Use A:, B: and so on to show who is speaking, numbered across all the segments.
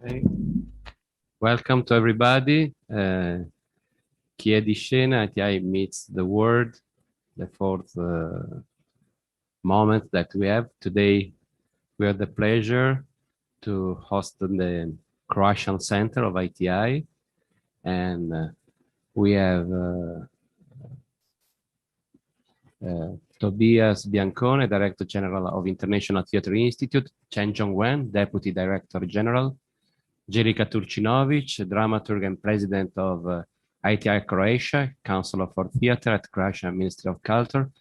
A: Okay. Welcome to everybody. Chi è di Scena, ITI meets the world, the fourth moment that we have. Today, we have the pleasure to host the Croatian Center of ITI. And we have Tobias Biancone, Director General of International Theatre Institute, Chen Zhongwen, Deputy Director General, Jelika Turcinovic, dramaturg and president of ITI Croatia, Counselor for Theatre at Croatian Ministry of Culture,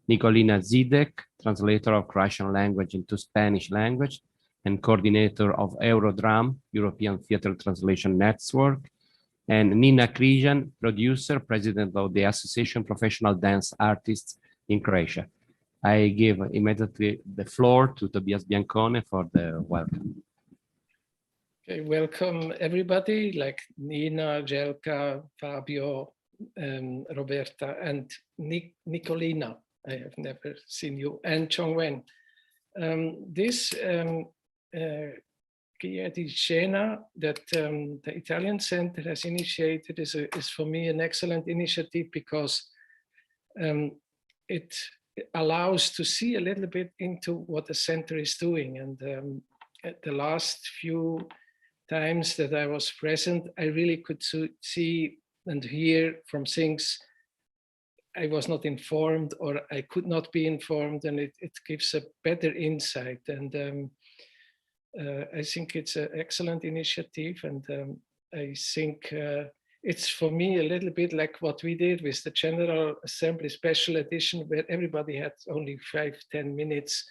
A: Nikolina Zidek, translator of Croatian language into Spanish language, and coordinator of Eurodram, European Theatre Translation Network, and Nina Krijan, producer, president of the Association of Professional Dance Artists in Croatia. I give immediately the floor to Tobias Biancone for the welcome.
B: Okay, welcome everybody, like Nina, Jelka, Fabio, Roberta, and Nicolina. I have never seen you, and Chongwen. This Chi di Scena that the Italian Center has initiated is for me an excellent initiative because it allows to see a little bit into what the center is doing. And at the last few times that I was present, I really could see and hear from things I was not informed or I could not be informed, and it gives a better insight. And I think it's an excellent initiative, and I think it's for me a little bit like what we did with the General Assembly Special Edition, where everybody had only 5-10 minutes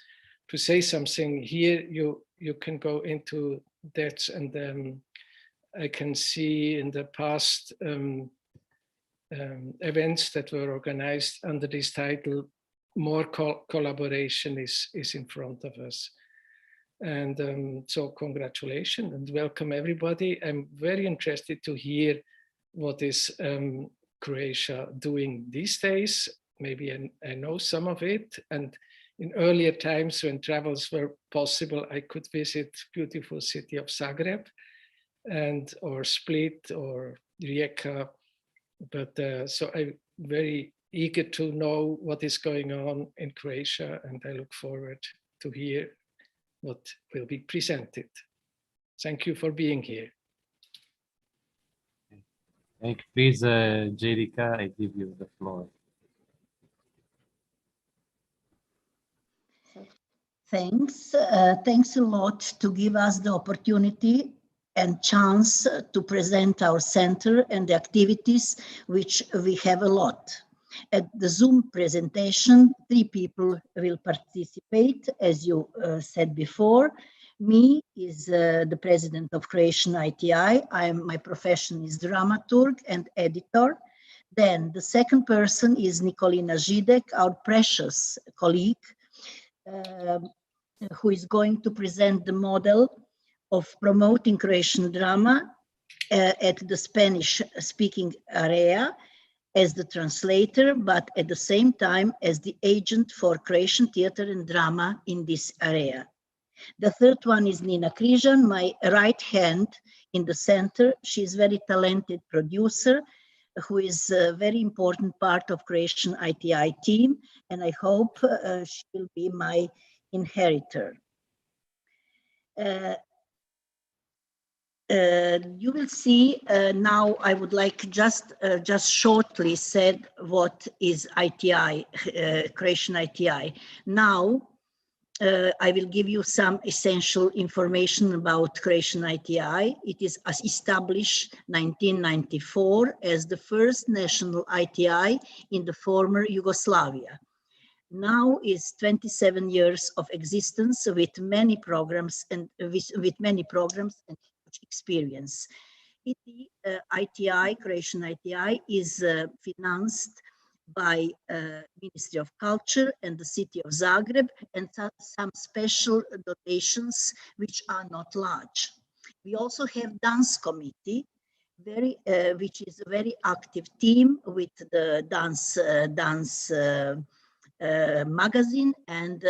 B: to say something. Here you can go into that, and I can see in the past events that were organized under this title, more collaboration is in front of us. And so congratulations and welcome everybody. I'm very interested to hear what is Croatia doing these days. Maybe I know some of it, and in earlier times when travels were possible, I could visit beautiful city of Zagreb or Split or Rijeka. But so I'm very eager to know what is going on in Croatia, and I look forward to hear what will be presented. Thank you for being here.
A: Thank you. Please, Jelika, I give you the floor.
C: Thanks. Thanks a lot to give us the opportunity and chance to present our center and the activities, which we have a lot. At the Zoom presentation, 3 people will participate, as you said before. Me is the president of Croatian ITI. My profession is dramaturg and editor. Then the second person is Nikolina Zidek, our precious colleague, who is going to present the model of promoting Croatian drama at the Spanish-speaking area as the translator, but at the same time as the agent for Croatian theater and drama in this area. The third one is Nina Krijan, my right hand in the center. She's a very talented producer who is a very important part of Croatian ITI team, and I hope she will be my inheritor. You will see now. I would like just shortly said what is ITI, Croatian ITI. Now I will give you some essential information about Croatian ITI. It is established 1994 as the first national ITI in the former Yugoslavia. Now is 27 years of existence with many programs and experience. ITI, Croatian ITI, is financed by Ministry of Culture and the city of Zagreb, and some special donations which are not large. We also have dance committee, which is a very active team with the dance magazine and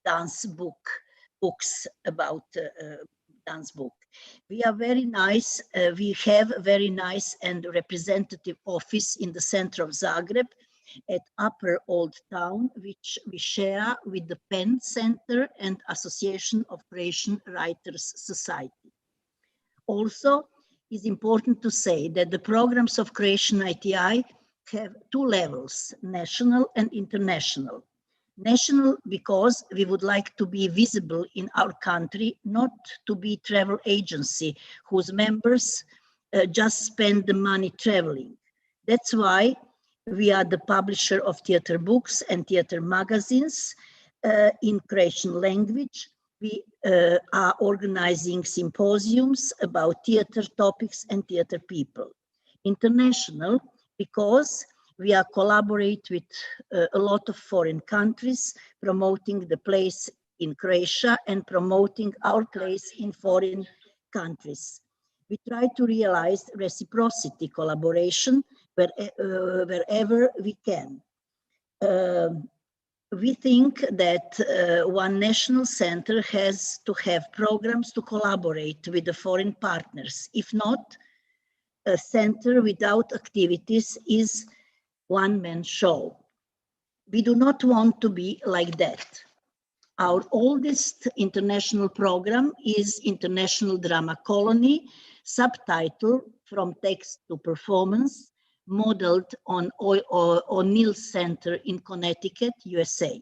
C: dance books about dance book. We are very nice. We have a very nice and representative office in the center of Zagreb at Upper Old Town, which we share with the Penn Center and Association of Croatian Writers Society. Also, it's important to say that the programs of Croatian ITI have two levels, national and international. National because we would like to be visible in our country, not to be travel agency whose members just spend the money traveling. That's why we are the publisher of theater books and theater magazines in Croatian language. We are organizing symposiums about theater topics and theater people. International because we are collaborate with a lot of foreign countries, promoting the place in Croatia and promoting our place in foreign countries. We try to realize reciprocity collaboration wherever we can. We think that one national center has to have programs to collaborate with the foreign partners. If not, a center without activities is one-man show. We do not want to be like that. Our oldest international program is International Drama Colony, subtitle From Text to Performance, modeled on O'Neill Center in Connecticut, USA.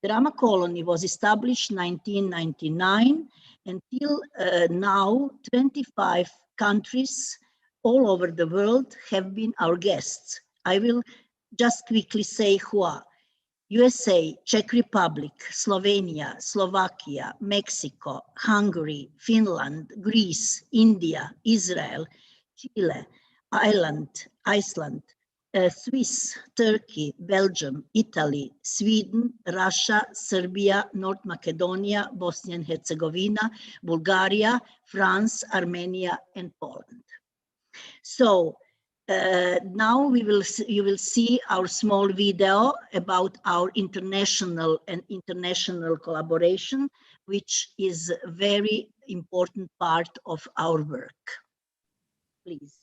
C: Drama Colony was established in 1999. Until now, 25 countries all over the world have been our guests. I will just quickly say who are: USA, Czech Republic, Slovenia, Slovakia, Mexico, Hungary, Finland, Greece, India, Israel, Chile, Iceland, Swiss, Turkey, Belgium, Italy, Sweden, Russia, Serbia, North Macedonia, Bosnia and Herzegovina, Bulgaria, France, Armenia, and Poland. So now you will see our small video about our international collaboration, which is a very important part of our work. Please.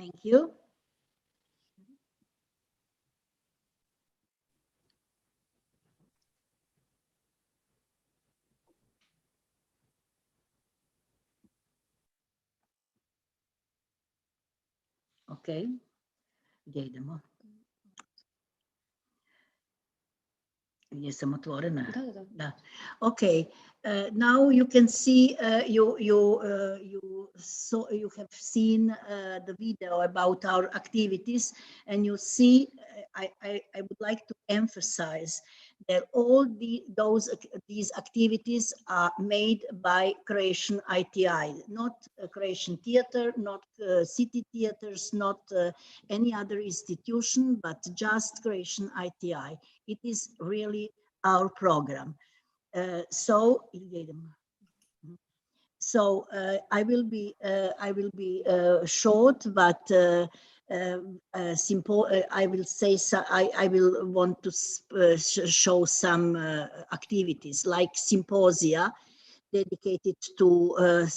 C: Thank you. Ok, gdje idemo? Gdje sam otvorena? Da. Okay. Now you can see you have seen the video about our activities, and you see I would like to emphasize that all these activities are made by Croatian ITI, not Croatian theater, not city theaters, not any other institution, but just Croatian ITI. It is really our program. So I will be short, but I will say I will want to show some activities like symposia dedicated to a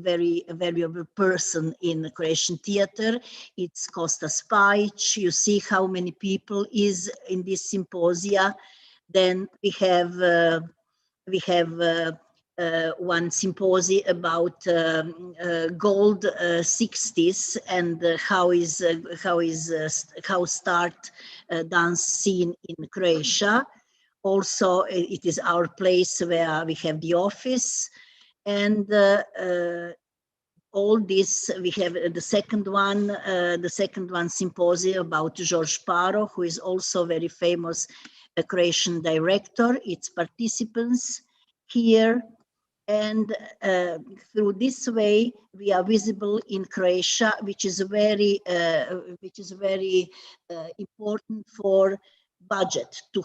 C: very valuable person in Croatian theater. It's Kosta Spajic. You see how many people is in this symposia. Then we have one symposium about gold 60s and how start dance scene in Croatia. Also, it is our place where we have the office, and all this we have the second one symposium about George Paro, who is also very famous Croatian director. Its participants here, and through this way we are visible in Croatia, which is very important for budget to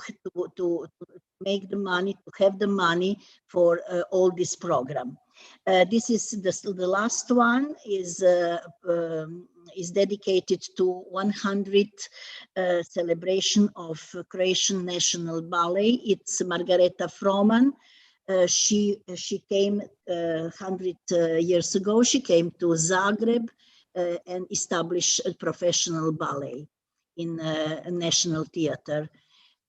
C: make the money, to have the money for all this program. This is the last one is dedicated to 100th celebration of Croatian National Ballet. It's Margareta Froman. She came 100 years ago. She came to Zagreb and established a professional ballet in a national theater.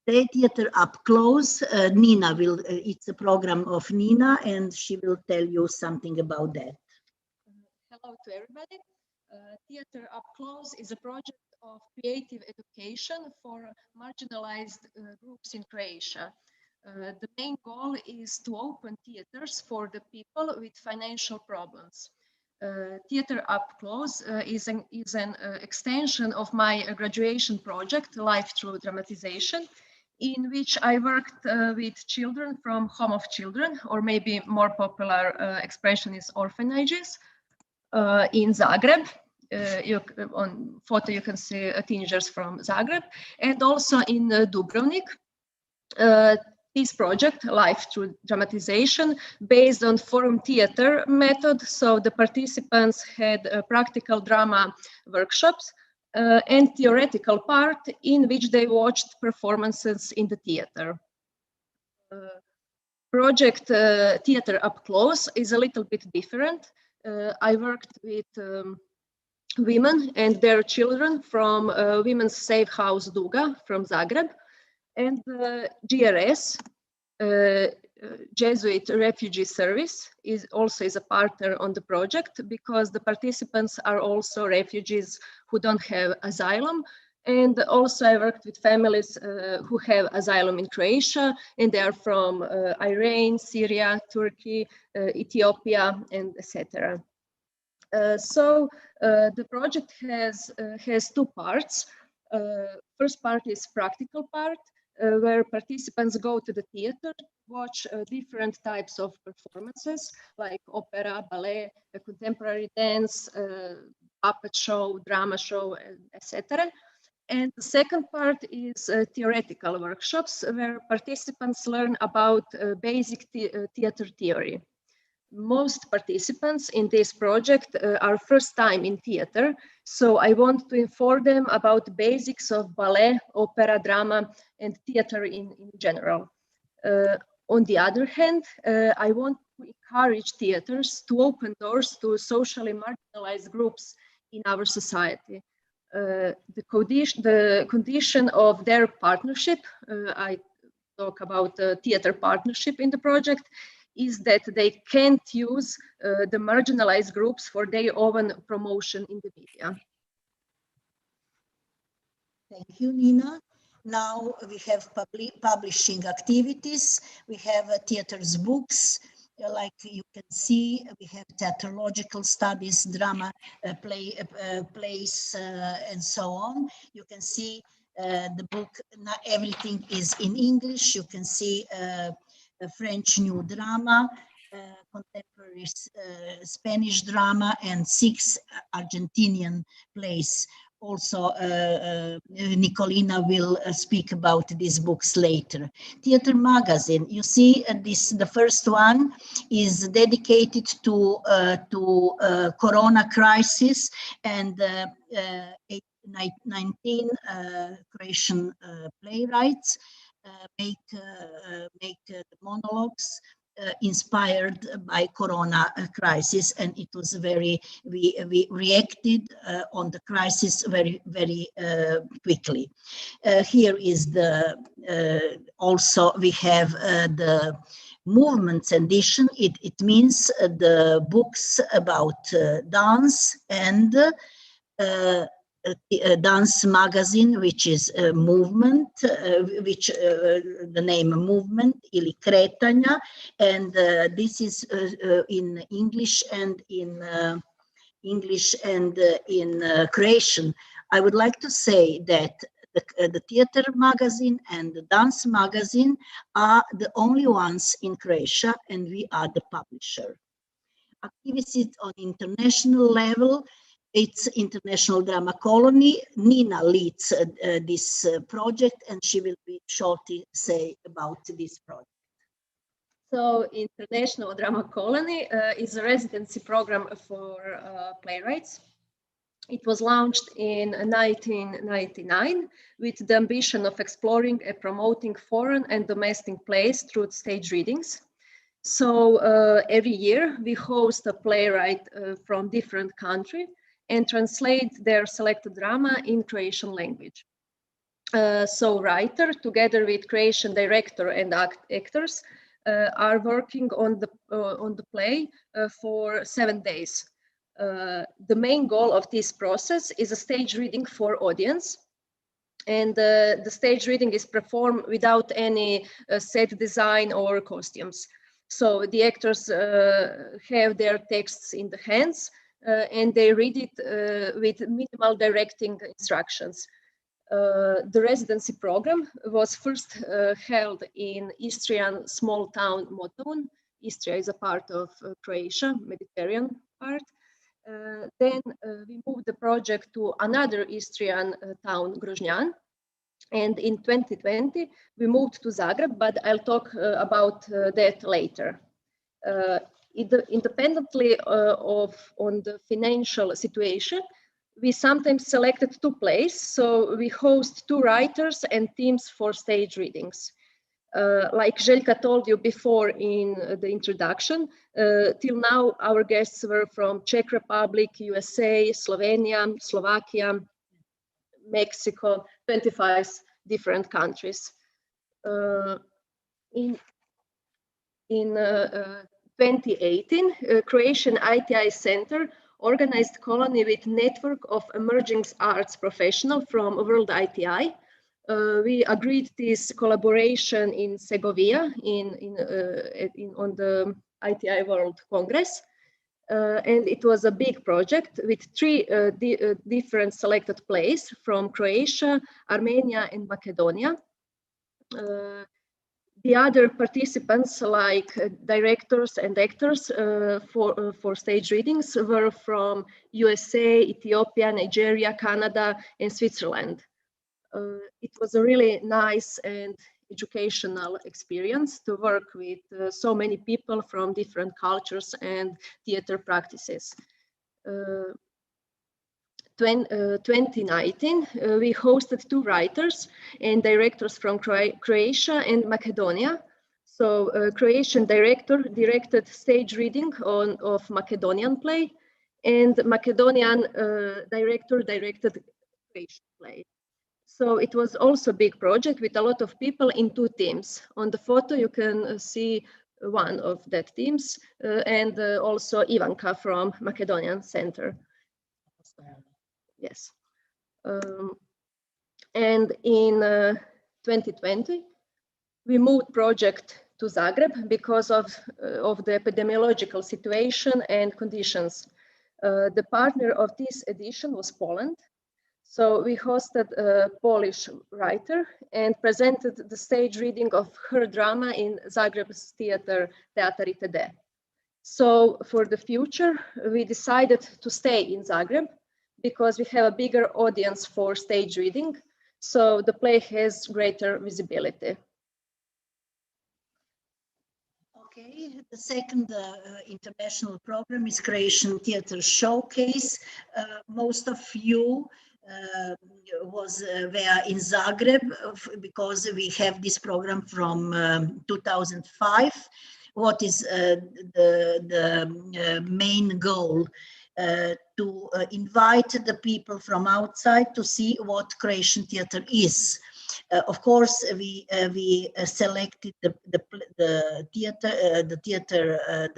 C: The theater up close, Nina will, it's a program of Nina, and she will tell you something about that.
D: Hello to everybody. Theater Up Close is a project of creative education for marginalized groups in Croatia. The main goal is to open theaters for the people with financial problems. Theater Up Close is an extension of my graduation project, Life Through Dramatization, in which I worked with children from Home of Children, or maybe more popular expression is orphanages, in Zagreb. On photo you can see teenagers from Zagreb, and also in Dubrovnik. This project, Life Through Dramatization, based on forum theater method. So the participants had practical drama workshops and theoretical part in which they watched performances in the theater. Project Theater Up Close is a little bit different. I worked with women and their children from Women's Safe House Duga from Zagreb, and GRS, Jesuit Refugee Service, is also a partner on the project, because the participants are also refugees who don't have asylum. And also I worked with families who have asylum in Croatia, and they are from Iran, Syria, Turkey, Ethiopia, and etc. So the project has two parts. First part is practical part, where participants go to the theater, watch different types of performances like opera, ballet, contemporary dance, puppet show, drama show, etc. And the second part is theoretical workshops, where participants learn about basic theater theory. Most participants in this project are first time in theater, so I want to inform them about the basics of ballet, opera, drama, and theater in general. On the other hand, I want to encourage theaters to open doors to socially marginalized groups in our society. The condition of their partnership, I talk about theater partnership in the project, is that they can't use the marginalized groups for their own promotion in the media.
C: Thank you, Nina. Now we have publishing activities. We have theater's books. Like you can see, we have theatrological studies, drama, plays, and so on. You can see the book, not everything is in English. You can see French new drama, contemporary Spanish drama, and 6 Argentinian plays. Also, Nicolina will speak about these books later. Theater magazine, you see, the first one is dedicated to Corona crisis, and 19 Croatian playwrights make monologues inspired by Corona crisis, and it was we reacted on the crisis very quickly. Here is the also we have the movements edition. It means the books about dance and dance magazine, which is a movement, which the name movement, ili kretanja, and this is in English and in Croatian. I would like to say that the theater magazine and the dance magazine are the only ones in Croatia, and we are the publisher. Activities on international level. It's International Drama Colony. Nina leads this project, and she will be shortly say about this project.
D: So International Drama Colony is a residency program for playwrights. It was launched in 1999 with the ambition of exploring and promoting foreign and domestic plays through stage readings. So every year we host a playwright from different countries and translate their selected drama in Croatian language. So writer, together with Croatian director and actors, are working on the play for 7 days. The main goal of this process is a stage reading for audience, and the stage reading is performed without any set design or costumes. So the actors have their texts in the hands, and they read it with minimal directing instructions. The residency program was first held in Istrian small town Motovun. Istria is a part of Croatia, Mediterranean part. Then we moved the project to another Istrian town, Grožnjan. And in 2020, we moved to Zagreb, but I'll talk about that later. Independently on the financial situation, we sometimes selected 2 plays, so we host 2 writers and teams for stage readings. Like Željka told you before in the introduction, till now our guests were from Czech Republic, USA, Slovenia, Slovakia, Mexico, 25 different countries. In 2018, Croatian ITI Center organized colony with network of emerging arts professionals from World ITI. We agreed this collaboration in Segovia on the ITI World Congress. And it was a big project with 3 different selected plays from Croatia, Armenia, and Macedonia. The other participants, like directors and actors for stage readings, were from USA, Ethiopia, Nigeria, Canada, and Switzerland. It was a really nice and educational experience to work with so many people from different cultures and theater practices. 2019, we hosted 2 writers and directors from Croatia and Macedonia. So Croatian director directed stage reading of Macedonian play, and Macedonian director directed Croatian play. So it was also a big project with a lot of people in 2 teams. On the photo, you can see one of that teams and also Ivanka from Macedonian Center. Yes. And in 2020, we moved project to Zagreb because of the epidemiological situation and conditions. The partner of this edition was Poland. So we hosted a Polish writer and presented the stage reading of her drama in Zagreb's theater, Teatr ITD. So for the future, we decided to stay in Zagreb because we have a bigger audience for stage reading. So the play has greater visibility.
C: Okay, the second international program is Croatian Theatre Showcase. Most of you were in Zagreb because we have this program from 2005. What is the main goal? To invite the people from outside to see what Croatian theatre is. Of course, we selected the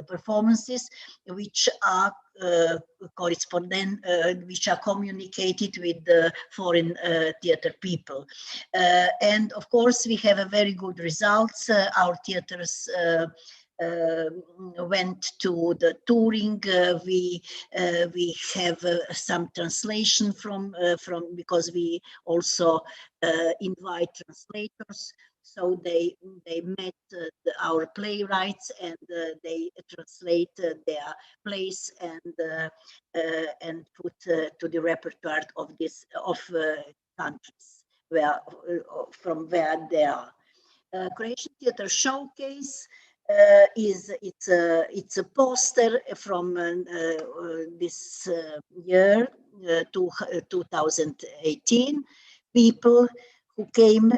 C: performances which are which are communicated with the foreign theatre people, and of course we have a very good results. Our theatres went to the touring. We have some translation from because we also invite translators. So they met our playwrights and they translate their plays and put to the repertoire of countries from where they are. Croatian Theatre Showcase. It's a poster from this year, 2018. People who came,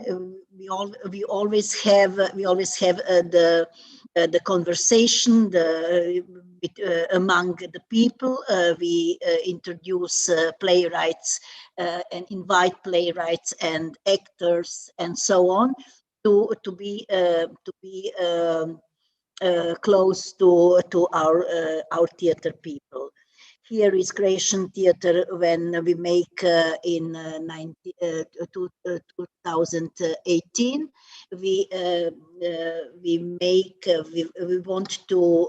C: we always have the conversation among the people. We introduce playwrights and invite playwrights and actors and so on to be close to our theater people. Here is Croatian theater when we make in 2018. We want to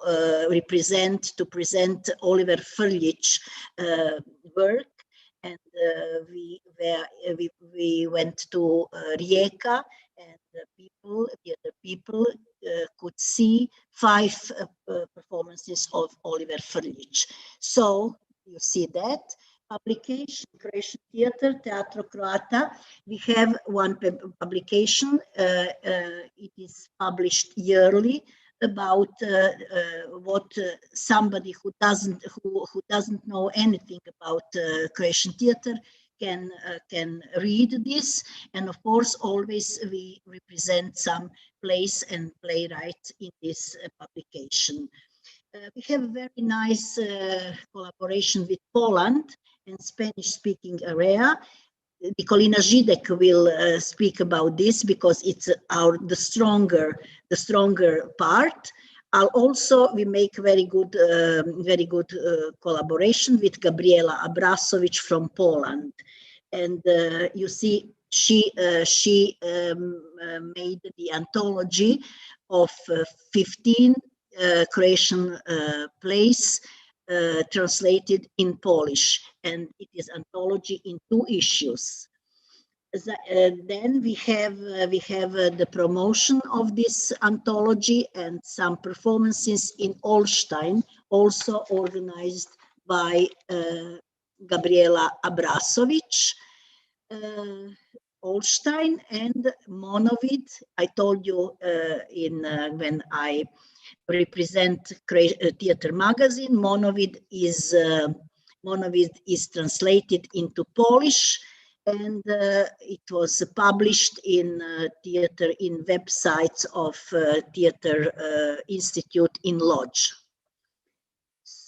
C: present Oliver Frljić work, and we went to Rijeka, and the theater people could see 5 performances of Oliver Frljić. So you see that. Publication, Croatian Theatre, Teatro Croata. We have one publication. It is published yearly about what somebody who doesn't know anything about Croatian theatre can read this, and of course always we represent some plays and playwrights in this publication. We have a very nice collaboration with Poland and Spanish-speaking area. Nikolina Židek will speak about this because it's the stronger part. Also, we make very good collaboration with Gabriela Abrasovic from Poland, and you see she made the anthology of 15 Croatian plays translated in Polish, and it is anthology in 2 issues. Then we have the promotion of this anthology and some performances in Olsztyn, also organized by Gabriela Abrasovic. Olsztyn and Monovid. I told you when I represent Theatre Magazine, Monovid is translated into Polish, and it was published in websites of Theatre Institute in Lodz.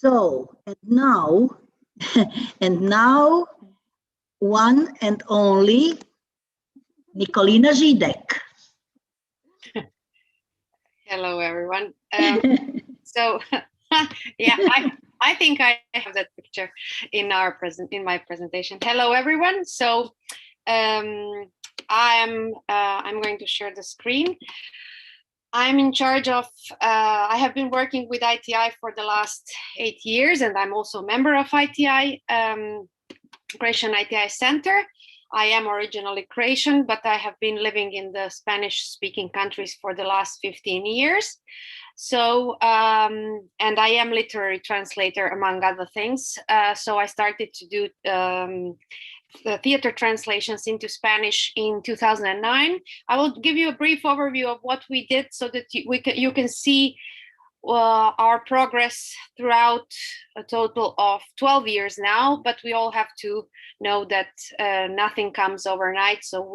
C: So, and now, and now, one and only Nikolina Zidek.
E: Hello, everyone. So, yeah, I think I have that picture in my presentation. Hello, everyone. So, I'm going to share the screen. I'm in charge of. I have been working with ITI for the last 8 years, and I'm also a member of ITI, Croatian ITI Center. I am originally Croatian, but I have been living in the Spanish-speaking countries for the last 15 years. So, and I am literary translator, among other things. So I started to do the theater translations into Spanish in 2009. I will give you a brief overview of what we did so that you can see our progress throughout a total of 12 years now, but we all have to know that nothing comes overnight. So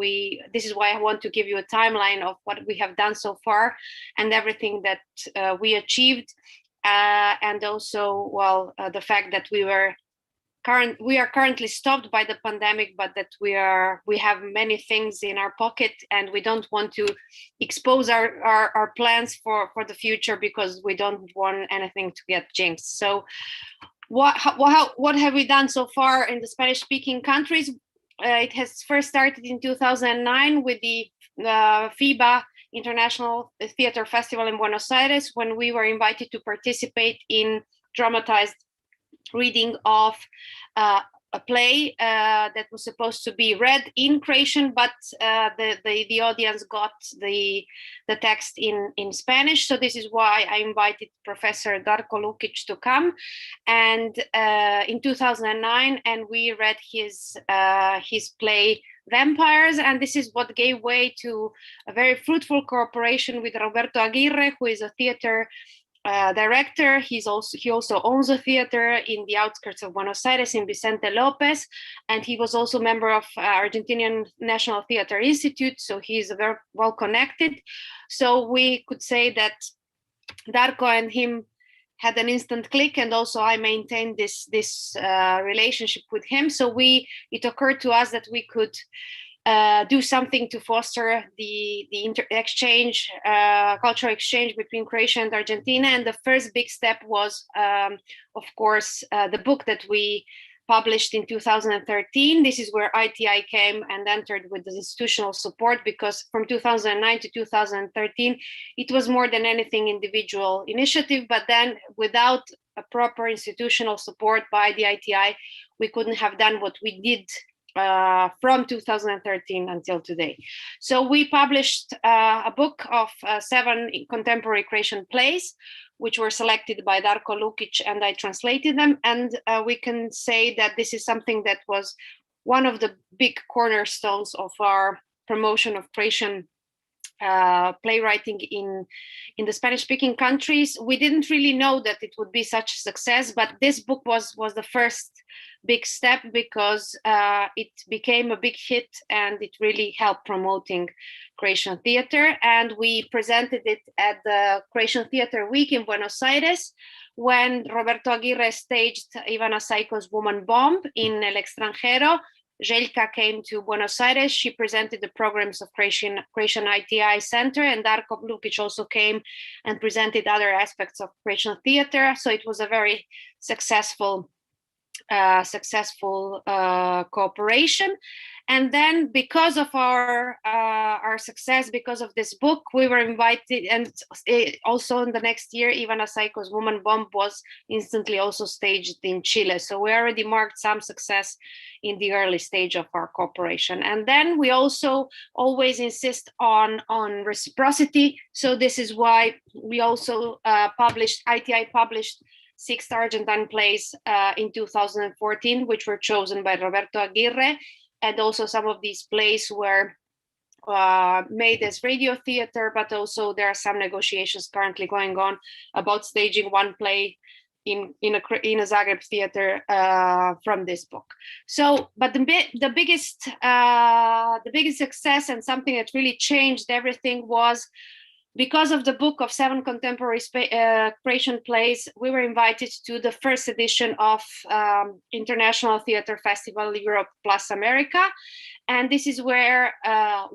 E: this is why I want to give you a timeline of what we have done so far and everything that we achieved. And also, well, the fact that we are currently stopped by the pandemic, but that we have many things in our pocket, and we don't want to expose our plans for the future because we don't want anything to get jinxed. So what have we done so far in the Spanish-speaking countries? It has first started in 2009 with the FIBA International Theater Festival in Buenos Aires, when we were invited to participate in dramatized reading of a play that was supposed to be read in Croatian, but the audience got the text in Spanish. So this is why I invited Professor Darko Lukic to come, and in 2009, and we read his play Vampires, and this is what gave way to a very fruitful cooperation with Roberto Aguirre, who is a theater director. He also owns a theater in the outskirts of Buenos Aires in Vicente Lopez, and he was also a member of Argentinian National Theater Institute, so he's very well connected. So we could say that Darko and him had an instant click, and also I maintained this relationship with him. So it occurred to us that we could do something to foster the cultural exchange between Croatia and Argentina. And the first big step was, of course, the book that we published in 2013. This is where ITI came and entered with the institutional support, because from 2009 to 2013, it was more than anything individual initiative. But then without a proper institutional support by the ITI, we couldn't have done what we did from 2013 until today. So we published a book of 7 contemporary Croatian plays, which were selected by Darko Lukic, and I translated them. And we can say that this is something that was one of the big cornerstones of our promotion of Croatian playwriting in the Spanish-speaking countries. We didn't really know that it would be such a success, but this book was the first big step, because it became a big hit and it really helped promoting Croatian theater. And we presented it at the Croatian Theater Week in Buenos Aires, when Roberto Aguirre staged Ivana Saiko's Woman Bomb in El Extranjero. Željka came to Buenos Aires. She presented the programs of Croatian ITI Center, and Darko Lukic also came and presented other aspects of Croatian theater. So it was a very successful cooperation. And then, because of our success, because of this book, we were invited, and also in the next year, Ivana Saiko's Woman Bomb was instantly also staged in Chile. So we already marked some success in the early stage of our cooperation. And then we also always insist on reciprocity. So this is why we also ITI published 6 Argentine plays in 2014, which were chosen by Roberto Aguirre. And also some of these plays were made as radio theater, but also there are some negotiations currently going on about staging one play in a Zagreb theater from this book. So, but the biggest success, and something that really changed everything, was because of the book of 7 contemporary Croatian plays, we were invited to the first edition of International Theatre Festival Europe plus America. And this is where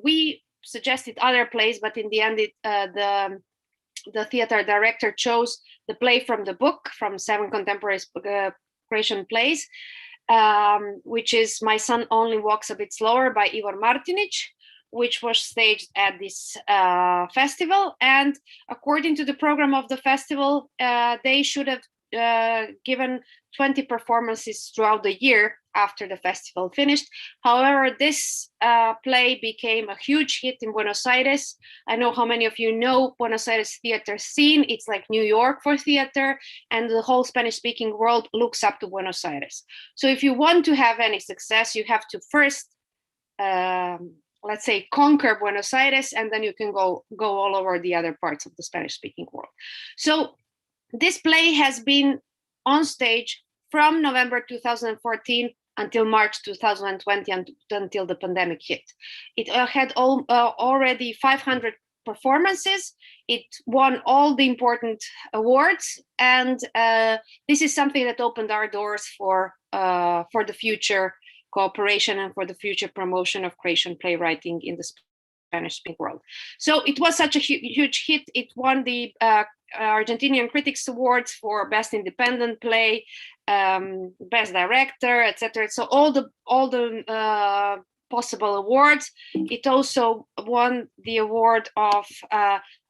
E: we suggested other plays, but in the end, the theater director chose the play from the book, from 7 contemporary Croatian plays, which is My Son Only Walks a Bit Slower by Ivor Martinic, which was staged at this festival. And according to the program of the festival, they should have given 20 performances throughout the year after the festival finished. However, this play became a huge hit in Buenos Aires. I know how many of you know Buenos Aires theater scene. It's like New York for theater, and the whole Spanish-speaking world looks up to Buenos Aires. So if you want to have any success, you have to first let's say, conquer Buenos Aires, and then you can go all over the other parts of the Spanish-speaking world. So this play has been on stage from November 2014 until March 2020, until the pandemic hit. It had already 500 performances. It won all the important awards, and this is something that opened our doors for the future cooperation and for the future promotion of Croatian playwriting in the Spanish-speaking world. So it was such a huge hit. It won the Argentinian Critics Awards for Best Independent Play, Best Director, etc. So all the possible awards. It also won the award of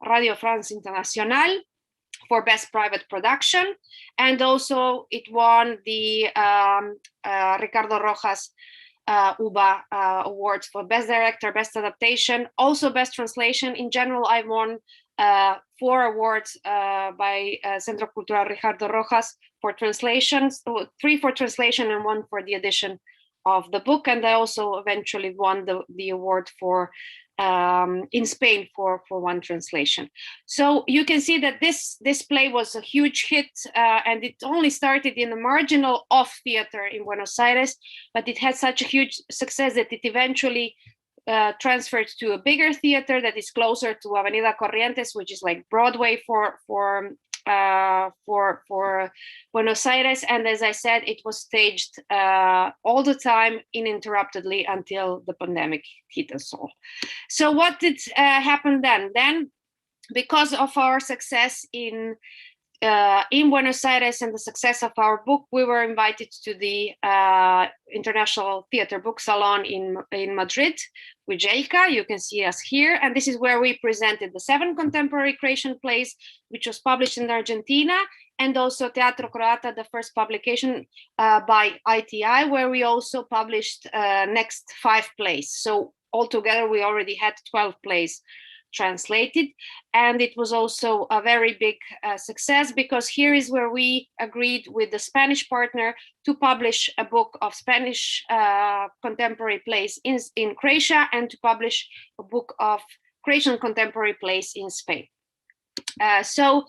E: Radio France Internationale for Best Private Production, and also it won the Ricardo Rojas UBA awards for Best Director, Best Adaptation, also Best Translation. In general, I won 4 awards by Centro Cultural Ricardo Rojas for translations, 3 for translation and 1 for the edition of the book, and I also eventually won the award for in Spain for 1 translation. So you can see that this play was a huge hit, and it only started in the marginal off theater in Buenos Aires, but it had such a huge success that it eventually transferred to a bigger theater that is closer to Avenida Corrientes, which is like Broadway for Buenos Aires. And as I said, it was staged all the time uninterruptedly until the pandemic hit us all. So what did happen then? Then, because of our success in Buenos Aires and the success of our book, we were invited to the International Theater Book Salon in Madrid with Jelka. You can see us here. And this is where we presented the 7 contemporary Croatian plays, which was published in Argentina, and also Teatro Croata, the first publication by ITI, where we also published next 5 plays. So altogether, we already had 12 plays translated, and it was also a very big success, because here is where we agreed with the Spanish partner to publish a book of Spanish contemporary plays in Croatia, and to publish a book of Croatian contemporary plays in Spain. So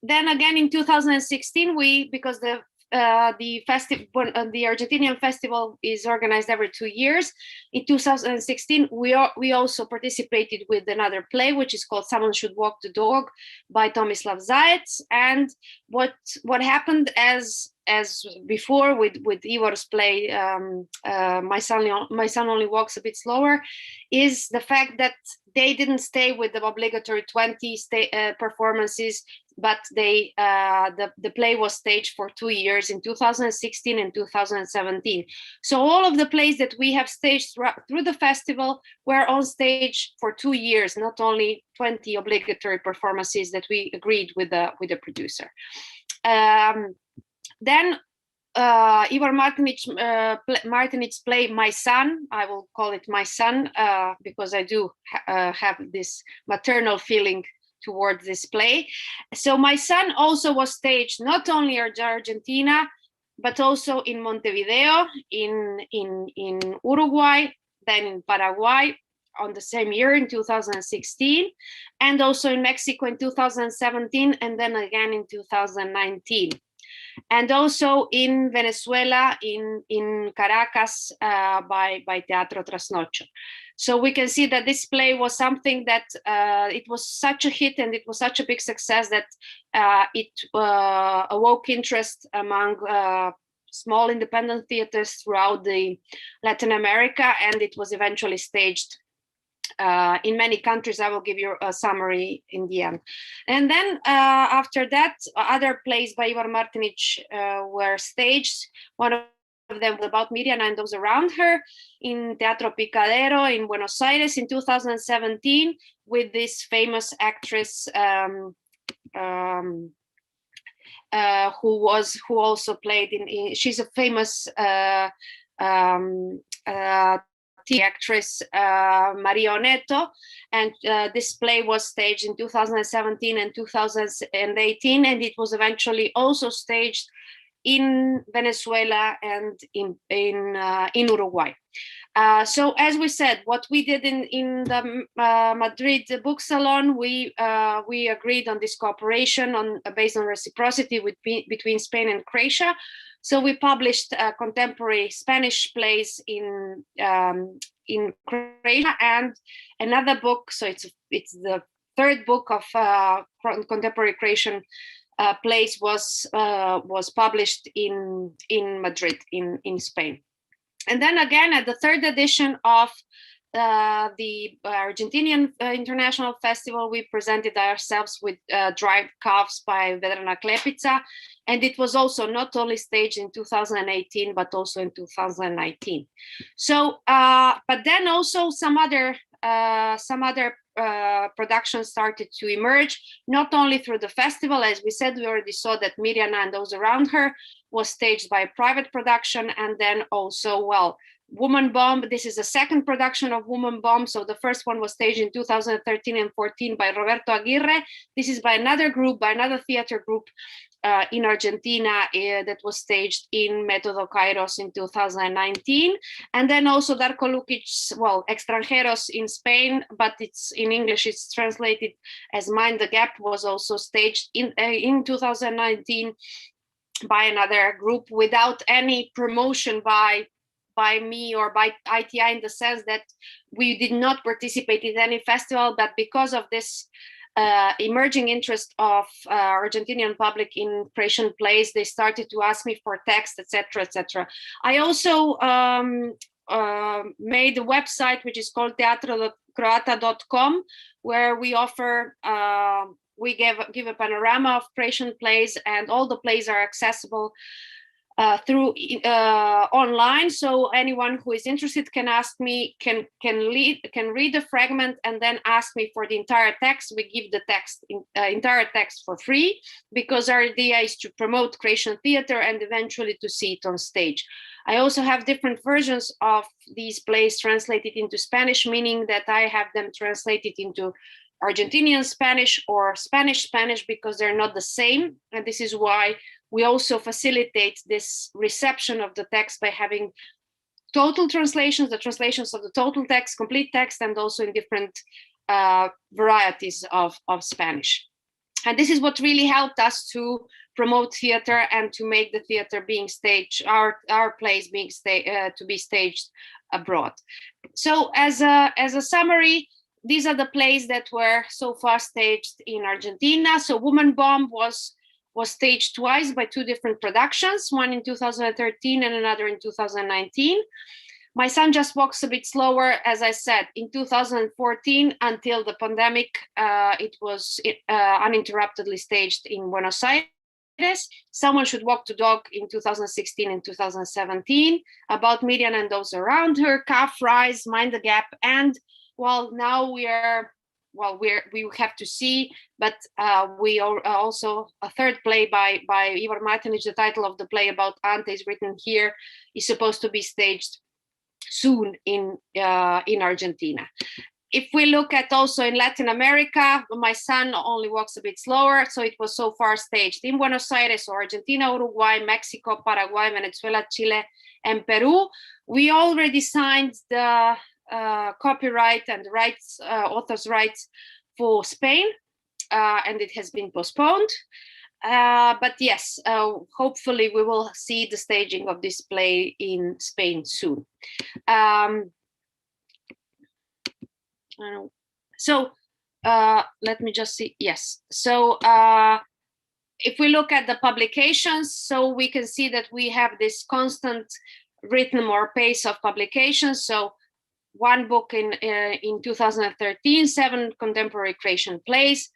E: then again in 2016, because the Argentinian festival is organized every 2 years. In 2016, we also participated with another play, which is called Someone Should Walk the Dog by Tomislav Zajec. And what happened as before with Ivor's play, My Son Only Walks a Bit Slower, is the fact that they didn't stay with the obligatory 20 performances, but the play was staged for 2 years, in 2016 and 2017. So all of the plays that we have staged through the festival were on stage for 2 years, not only 20 obligatory performances that we agreed with the producer. Then Ivor Martinic's play My Son, I will call it My Son, because I do have this maternal feeling towards this play. So My Son also was staged not only in Argentina, but also in Montevideo, in Uruguay, then in Paraguay on the same year in 2016, and also in Mexico in 2017, and then again in 2019. And also in Venezuela, in Caracas, by Teatro Trasnocho. So we can see that this play was something that it was such a hit and it was such a big success that it awoke interest among small independent theaters throughout the Latin America, and it was eventually staged in many countries. I will give you a summary in the end. And then after that, other plays by Ivar Martinic were staged. One of them was about Mirjana and those around her in Teatro Picadero in Buenos Aires in 2017 with this famous actress who also played in she's a famous actress, Maria Oneto, and this play was staged in 2017 and 2018, and it was eventually also staged in Venezuela and in Uruguay. So as we said, what we did in the Madrid book salon, we agreed on this cooperation based on reciprocity between Spain and Croatia. So we published contemporary Spanish plays in Croatia, and another book. So it's the third book of contemporary Croatian plays was published in Madrid in Spain. And then again, at the third edition of the Argentinian International Festival, we presented ourselves with Dried Calves by Vedrana Klepica, and it was also not only staged in 2018 but also in 2019. So, but then also some other productions started to emerge, not only through the festival. As we said, we already saw that Mirjana and those around her was staged by a private production, and then also, well, Woman Bomb. This is the second production of Woman Bomb. So the first one was staged in 2013 and 14 by Roberto Aguirre. This is by another group, by another theater group in Argentina that was staged in Método Kairos in 2019. And then also Darko Lukic's, well, Extranjeros in Spain, but it's in English, it's translated as Mind the Gap, was also staged in 2019 by another group without any promotion by me or by ITI, in the sense that we did not participate in any festival, but because of this emerging interest of Argentinian public in Croatian plays, they started to ask me for text, etc., etc. I also made a website which is called teatrocroata.com, where we offer we give a panorama of Croatian plays, and all the plays are accessible through online. So anyone who is interested can ask me, can read the fragment and then ask me for the entire text. We give the text, entire text for free, because our idea is to promote Croatian theater and eventually to see it on stage. I also have different versions of these plays translated into Spanish, meaning that I have them translated into Argentinian Spanish or Spanish, because they're not the same. And this is why we also facilitate this reception of the text by having total translations, the translations of the total text, complete text, and also in different varieties of Spanish. And this is what really helped us to promote theater and to make the theater being staged, our plays being to be staged abroad. So as a summary, these are the plays that were so far staged in Argentina. So Woman Bomb was staged twice by two different productions, one in 2013 and another in 2019. My Son Just Walks a Bit Slower, as I said, in 2014 until the pandemic, it was uninterruptedly staged in Buenos Aires. Someone Should Walk the Dog in 2016 and 2017, about Mirjana and those around her, Calf Rise, Mind the Gap, and well, now we have to see, but we are also a third play by Ivar Martinic. The title of the play about Ante is written here, is supposed to be staged soon in Argentina. If we look at also in Latin America, My Son Only Walks a Bit Slower. So it was so far staged in Buenos Aires, or Argentina, Uruguay, Mexico, Paraguay, Venezuela, Chile, and Peru. We already signed the copyright and rights, author's rights for Spain, and it has been postponed. But yes, hopefully we will see the staging of this play in Spain soon. So let me just see. Yes. So if we look at the publications, so we can see that we have this constant rhythm or pace of publications. So one book in 2013, 7 contemporary Croatian plays.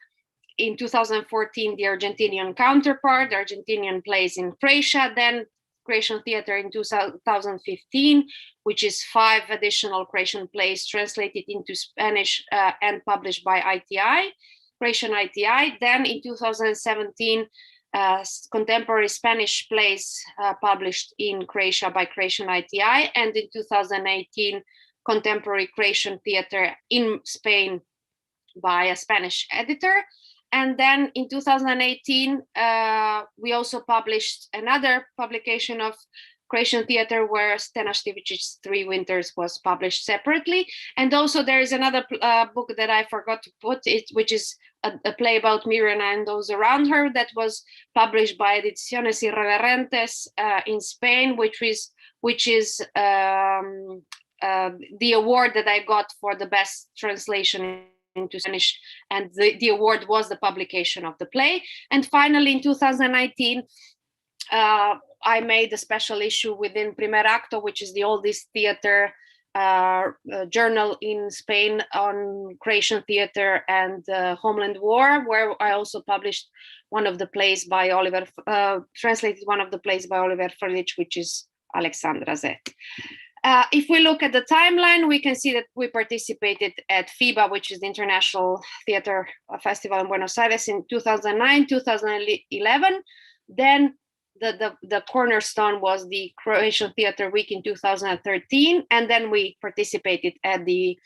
E: In 2014, the Argentinian counterpart, the Argentinian plays in Croatia, then Croatian theater in 2015, which is 5 additional Croatian plays translated into Spanish and published by ITI, Croatian ITI. Then in 2017, contemporary Spanish plays published in Croatia by Croatian ITI, and in 2018, contemporary Croatian theater in Spain by a Spanish editor. And then in 2018, we also published another publication of Croatian theater where Scena 3 Winters was published separately. And also there is another book that I forgot to put, which is a play about Mirjana and those around her that was published by Ediciones Irreverentes in Spain, which is the award that I got for the best translation into Spanish, and the award was the publication of the play. And finally, in 2019, I made a special issue within Primer Acto, which is the oldest theater journal in Spain on Croatian theater and homeland war, where I also published one of the plays by translated one of the plays by Oliver Frljić, which is Alexandra Z. If we look at the timeline, we can see that we participated at FIBA, which is the International Theater Festival in Buenos Aires in 2009, 2011. Then the cornerstone was the Croatian Theater Week in 2013. And then we participated at the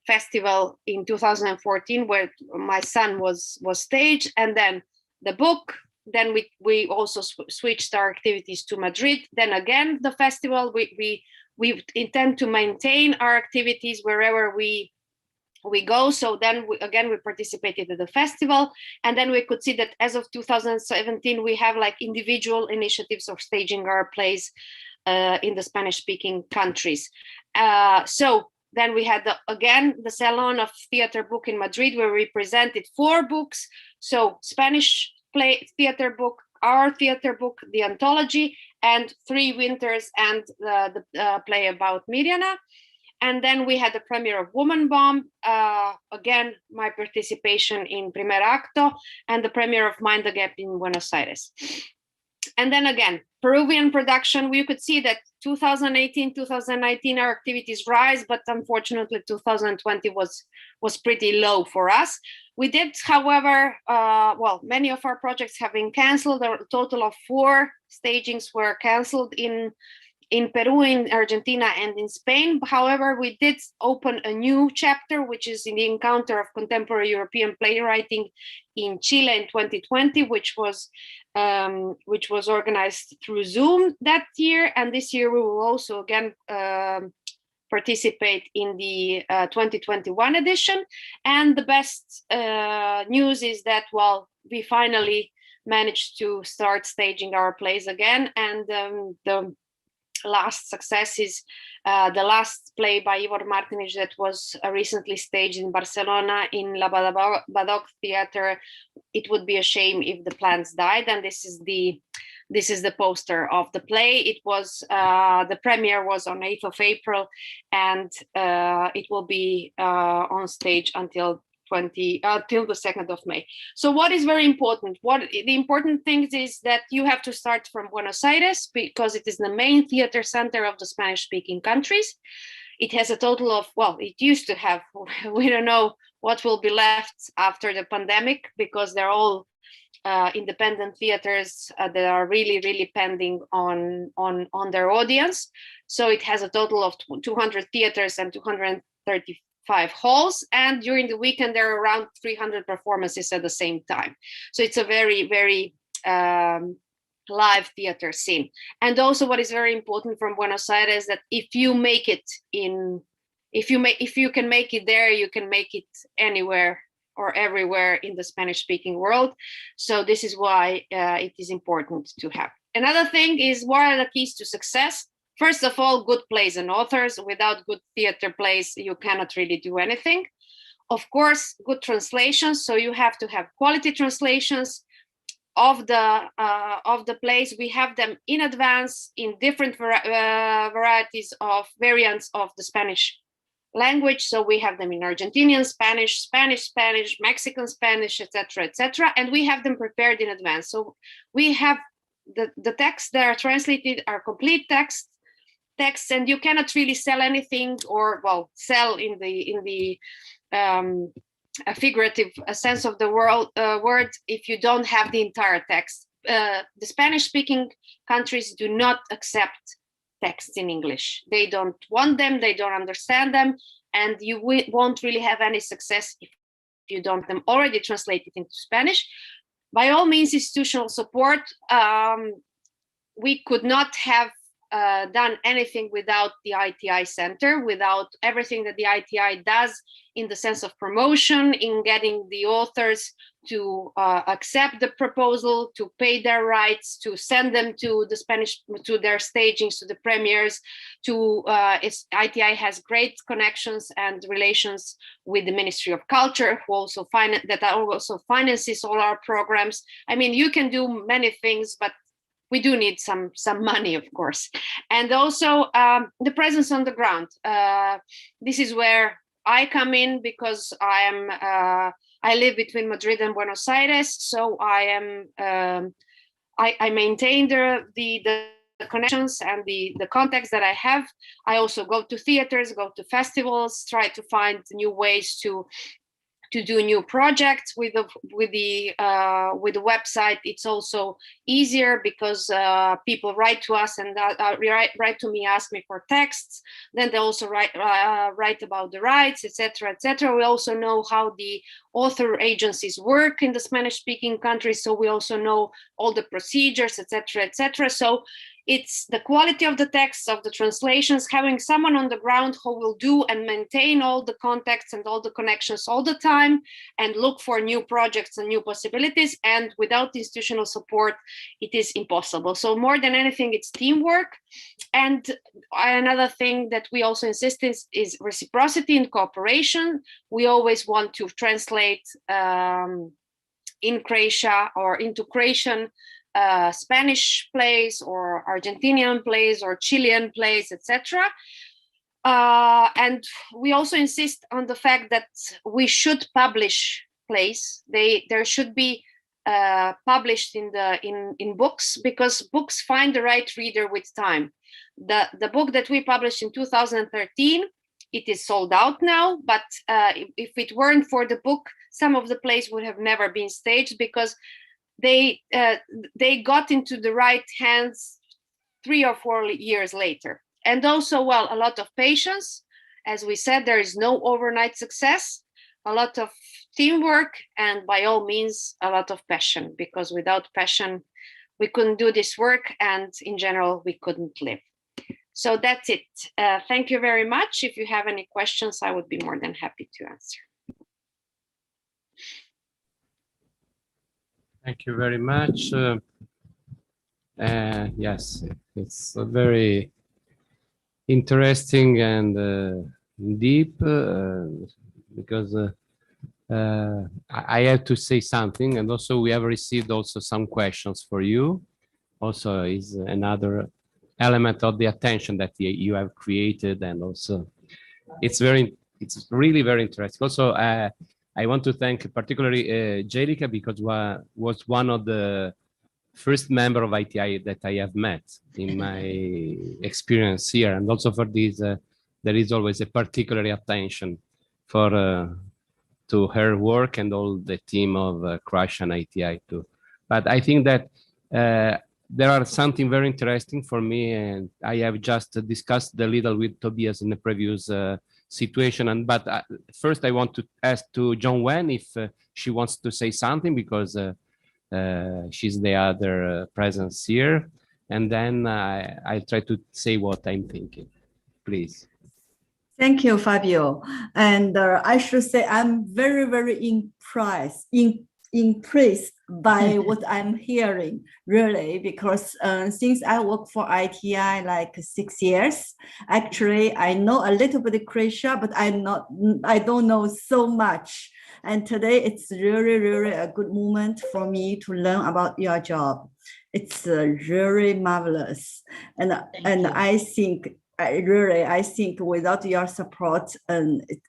E: festival in 2014, where my son was staged. And then the book. Then we also switched our activities to Madrid. Then again, the festival, we intend to maintain our activities wherever we go. So then we participated at the festival, and then we could see that as of 2017, we have like individual initiatives of staging our plays in the Spanish-speaking countries. So then we had the Salon of Theater Book in Madrid, where we presented 4 books. So Spanish theater book, our theater book, the anthology, and 3 Winters and the play about Mirjana. And then we had the premiere of Woman Bomb, again, my participation in Primer Acto, and the premiere of Mind the Gap in Buenos Aires. And then again, Peruvian production, we could see that 2018, 2019, our activities rise, but unfortunately 2020 was pretty low for us. We did, however, many of our projects have been canceled. A total of 4 stagings were canceled in Peru, in Argentina, and in Spain. However, we did open a new chapter, which is in the Encounter of Contemporary European Playwriting in Chile in 2020, which was organized through Zoom that year. And this year we will also again participate in the 2021 edition. And the best news is that, we finally managed to start staging our plays again. And the last success is the last play by Ivor Martinic that was recently staged in Barcelona in La Badoc Theater. It would be a shame if the plants died. And this is the poster of the play. It was the premiere was on 8th of April, and it will be on stage until the 2nd of May. So what is very important? The important thing is that you have to start from Buenos Aires, because it is the main theater center of the Spanish-speaking countries. It has a total of, it used to have, we don't know what will be left after the pandemic, because they're all independent theaters that are really, really pending on their audience. So it has a total of 200 theaters and 235 halls, and during the weekend there are around 300 performances at the same time. So it's a very, very live theater scene. And also what is very important from Buenos Aires, that if you can make it there, you can make it anywhere or everywhere in the Spanish-speaking world. So this is why it is important to have. Another thing is, what are the keys to success? First of all, good plays and authors. Without good theater plays, you cannot really do anything. of course, good translations. So you have to have quality translations of the plays. We have them in advance in different varieties of variants of the Spanish language. So we have them in Argentinian Spanish, Spanish, Mexican Spanish, etc., and we have them prepared in advance. So we have the texts that are translated are complete texts, and you cannot really sell anything, or well, sell in the a figurative sense of the word if you don't have the entire text. The Spanish-speaking countries do not accept texts in English. They don't want them, they don't understand them, and you won't really have any success if you don't have them already translated into Spanish. By all means, institutional support. We could not have done anything without the ITI Center, without everything that the ITI does in the sense of promotion, in getting the authors to accept the proposal, to pay their rights, to send them to the Spanish, to their stagings, to the premieres. ITI has great connections and relations with the Ministry of Culture, who also finances all our programs. I mean, you can do many things, but we do need some money, of course. And also the presence on the ground. This is where I come in, because I live between Madrid and Buenos Aires, so I maintain the connections and the contacts that I have. I also go to theaters, go to festivals, try to find new ways to do new projects with the website. It's also easier because people write to us and write to me, ask me for texts. Then they also write about the rights, etc., etc. We also know how the author agencies work in the Spanish-speaking countries, so we also know all the procedures, etc., etc. So it's the quality of the texts, of the translations, having someone on the ground who will do and maintain all the contacts and all the connections all the time and look for new projects and new possibilities. And without institutional support, it is impossible. So more than anything, it's teamwork. And another thing that we also insist is reciprocity and cooperation. We always want to translate in Croatia or into Croatian Spanish plays or Argentinian plays or Chilean plays, etc. And we also insist on the fact that we should publish plays. There should be published in books, because books find the right reader with time. The book that we published in 2013, it is sold out now, but if it weren't for the book, some of the plays would have never been staged, because they got into the right hands 3 or 4 years later. And also, well, a lot of patience. As we said, there is no overnight success, a lot of teamwork, and by all means, a lot of passion, because without passion, we couldn't do this work, and in general, we couldn't live. So that's it. Thank you very much. If you have any questions, I would be more than happy to answer.
A: Thank you very much. Yes, it's a very interesting and deep, because I have to say something, and also we have received also some questions for you. Also is another element of the attention that you have created, and also it's really very interesting. Also, I want to thank particularly Jerica, because was one of the first member of ITI that I have met in my experience here, and also for this there is always a particular attention for to her work and all the team of Croatian ITI too. But I think that there are something very interesting for me, and I have just discussed a little with Tobias in the previous situation. But first I want to ask to John Wen if she wants to say something, because she's the other presence here, and then I'll try to say what I'm thinking. Please.
F: Thank you, Fabio. And I should say I'm very, very impressed impressed by what I'm hearing, really, because since I work for ITI like 6 years, actually I know a little bit of Croatia, but I don't know so much. And today it's really a good moment for me to learn about your job. It's really marvelous, and I think I think without your support, it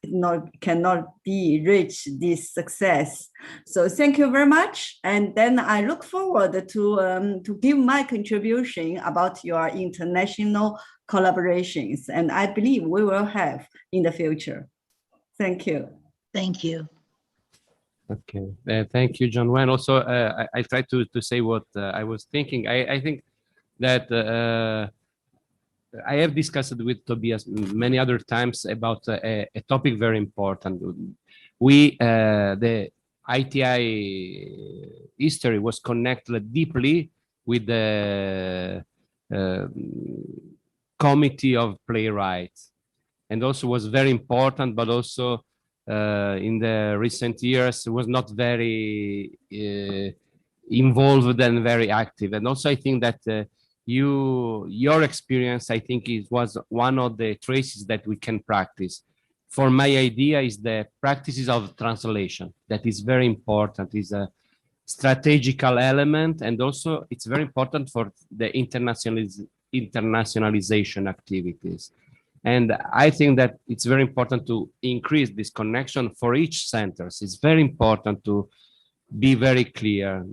F: cannot be reach this success. So thank you very much. And then I look forward to give my contribution about your international collaborations. And I believe we will have in the future. Thank you.
C: Thank you.
A: Okay, thank you, John Wen. Also, I try to say what I was thinking. I think that I have discussed with Tobias many other times about a topic very important. The ITI history was connected deeply with the committee of playwrights, and also was very important, but also in the recent years was not very involved and very active. And also I think that your experience, I think, was one of the traces that we can practice. For my idea is the practices of translation. That is very important, is a strategical element, and also it's very important for the internationalization activities. And I think that it's very important to increase this connection for each centers. It's very important to be very clear.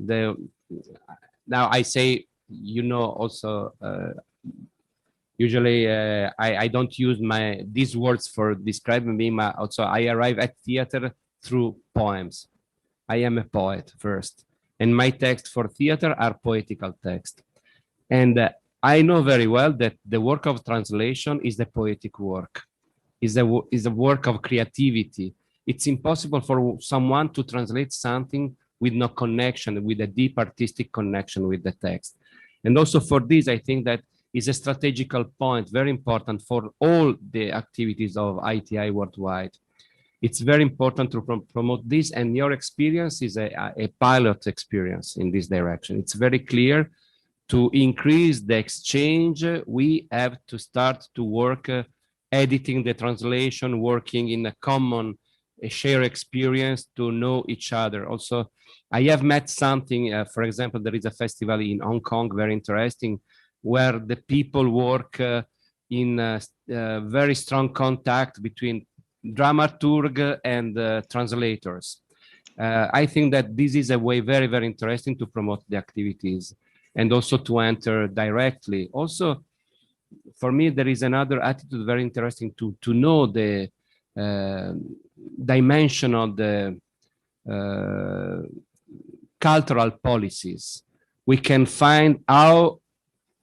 A: Now I say, you know, also usually I don't use these words for describing me. Also, I arrive at theater through poems. I am a poet first, and my texts for theater are poetical texts. And I know very well that the work of translation is the poetic work, is a work of creativity. It's impossible for someone to translate something with no connection, with a deep artistic connection with the text. And also for this, I think that is a strategical point, very important for all the activities of ITI worldwide. It's very important to promote this, and your experience is a pilot experience in this direction. It's very clear. To increase the exchange, we have to start to work editing the translation, working in a common shared experience to know each other. Also, I have met something, for example, there is a festival in Hong Kong, very interesting, where the people work in very strong contact between dramaturg and translators. I think that this is a way very, very interesting to promote the activities and also to enter directly. Also, for me, there is another attitude very interesting to know the dimension of the cultural policies. We can find how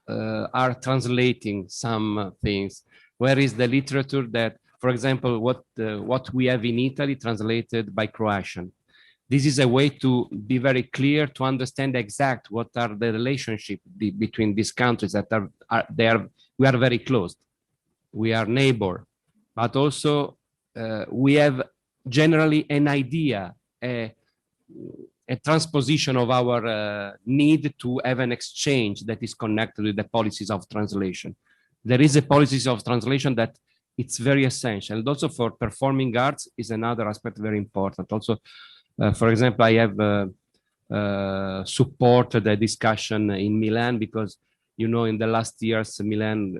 A: are translating some things. Where is the literature that, for example, what we have in Italy translated by Croatian? This is a way to be very clear, to understand exact what are the relationship between these countries that we are very close. We are neighbor, but also we have generally an idea, a transposition of our need to have an exchange that is connected with the policies of translation. There is a policies of translation that it's very essential. And also for performing arts is another aspect very important. Also, for example, I have supported a discussion in Milan because, you know, in the last years, Milan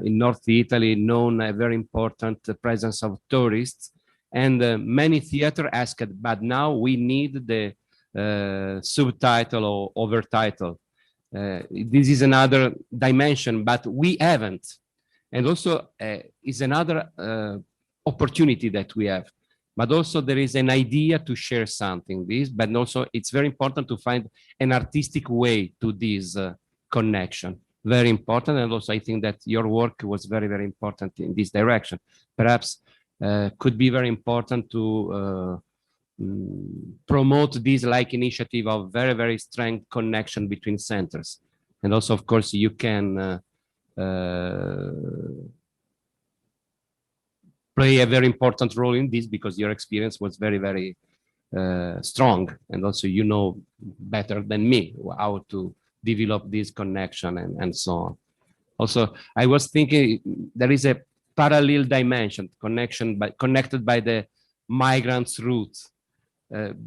A: in North Italy known a very important presence of tourists, and many theater asked, but now we need the subtitle or overtitle. This is another dimension, but we haven't. And also is another opportunity that we have. But also there is an idea to share something, but also it's very important to find an artistic way to this connection. Very important. And also I think that your work was very, very important in this direction. Perhaps could be very important to promote this like initiative of very, very strong connection between centers. And also, of course, you can play a very important role in this because your experience was very, very strong, and also you know better than me how to develop this connection and so on. Also, I was thinking there is a parallel dimension connected by the migrants' roots,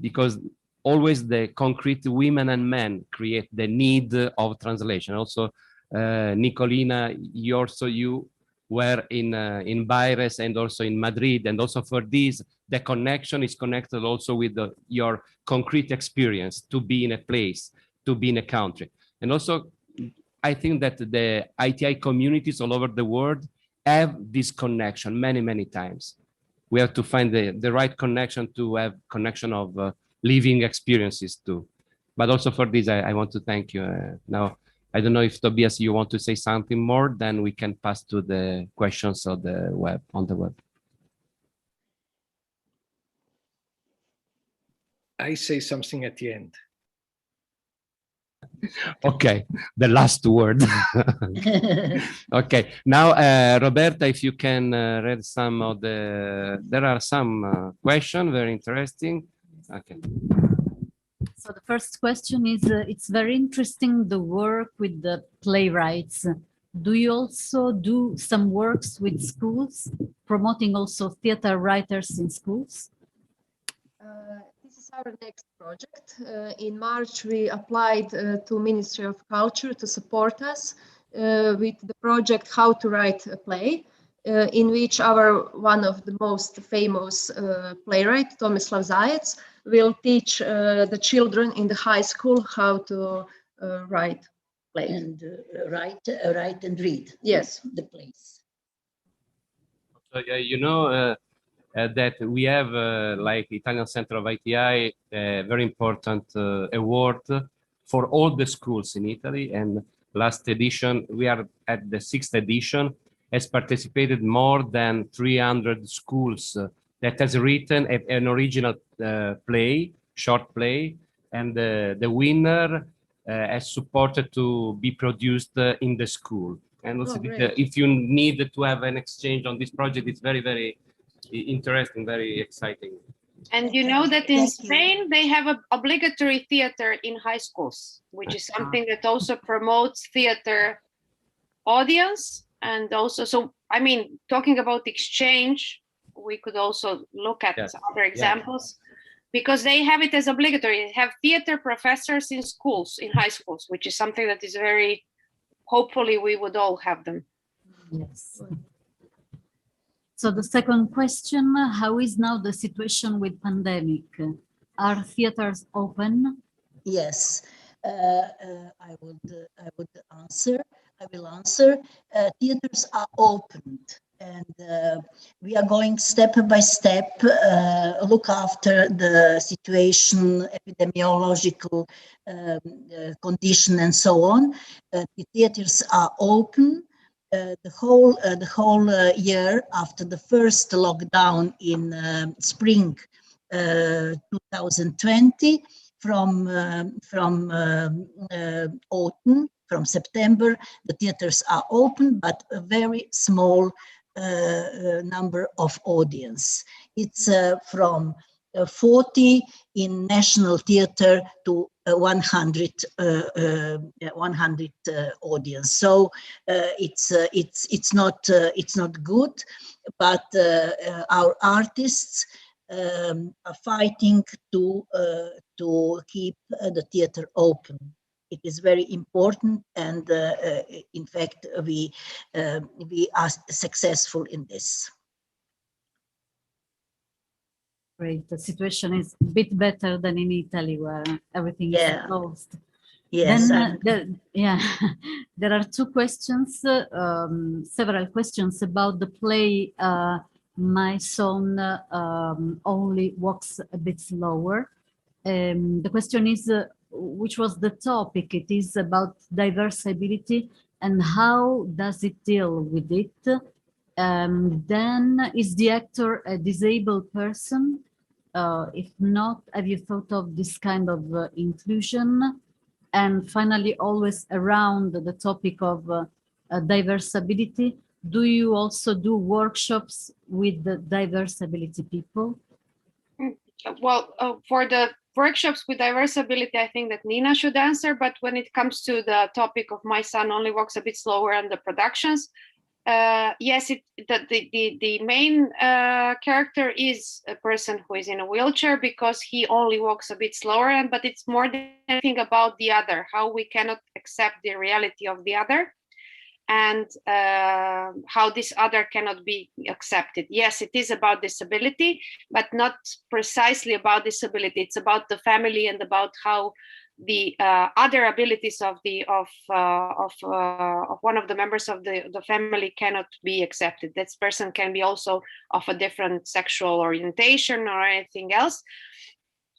A: because always the concrete women and men create the need of translation. Also, Nicolina, you were in Baires and also in Madrid, and also for this, the connection is connected also with your concrete experience to be in a place, to be in a country. And also, I think that the ITI communities all over the world have this connection many, many times. We have to find the right connection to have connection of living experiences too. But also for this, I want to thank you. Now, I don't know if Tobias, you want to say something more, then we can pass to the questions on the web.
B: I say something at the end.
A: Okay, the last word. Okay, now Roberta, if you can read some of there are some questions, very interesting. Okay.
G: So the first question is, it's very interesting, the work with the playwrights. Do you also do some works with schools, promoting also theater writers in schools?
D: This is our next project. In March, we applied to Ministry of Culture to support us with the project How to Write a Play, in which one of the most famous playwright, Tomislav Zajec, will teach the children in the high school how to write plays.
C: And write and read.
D: Yes.
C: The plays.
A: So you know that we have like Italian Center of ITI, a very important award for all the schools in Italy. And last edition, we are at the 6th edition, has participated more than 300 schools that has written an original play, short play, and the winner has supported to be produced in the school. And also, if you need to have an exchange on this project, it's very, very interesting, very exciting.
E: And you know that in Spain, they have an obligatory theater in high schools, which is something that also promotes theater audience. And also, so, I mean, talking about exchange, we could also look at other examples, because they have it as obligatory. They have theater professors in schools, in high schools, which is something that is very, hopefully we would all have them.
G: Yes. So the second question, how is now the situation with pandemic? Are theaters open?
C: Yes, I will answer. Theaters are opened, and we are going step by step, look after the situation, epidemiological condition, and so on. The theaters are open. The whole year after the first lockdown in spring 2020, from autumn, from September, the theaters are open, but a very small number of audience. It's from 40 in National Theatre to 100 audience. So it's not good, but our artists are fighting to keep the theater open. It is very important, and in fact, we are successful in this.
G: Great. The situation is a bit better than in Italy, where everything is closed.
C: Yes.
G: Then, there are two questions, several questions about the play. My son only walks a bit slower. The question is, which was the topic? It is about diversibility, and how does it deal with it? Then, is the actor a disabled person? If not, have you thought of this kind of inclusion? And finally, always around the topic of diversibility, do you also do workshops with the diversibility people?
E: For the workshops with diverse ability, I think that Nina should answer. But when it comes to the topic of my son only walks a bit slower and the productions, yes, the main character is a person who is in a wheelchair because he only walks a bit slower. But it's more than anything about the other, how we cannot accept the reality of the other, and how this other cannot be accepted. Yes, it is about disability, but not precisely about disability. It's about the family and about how the other abilities of one of the members of the family cannot be accepted. That person can be also of a different sexual orientation or anything else.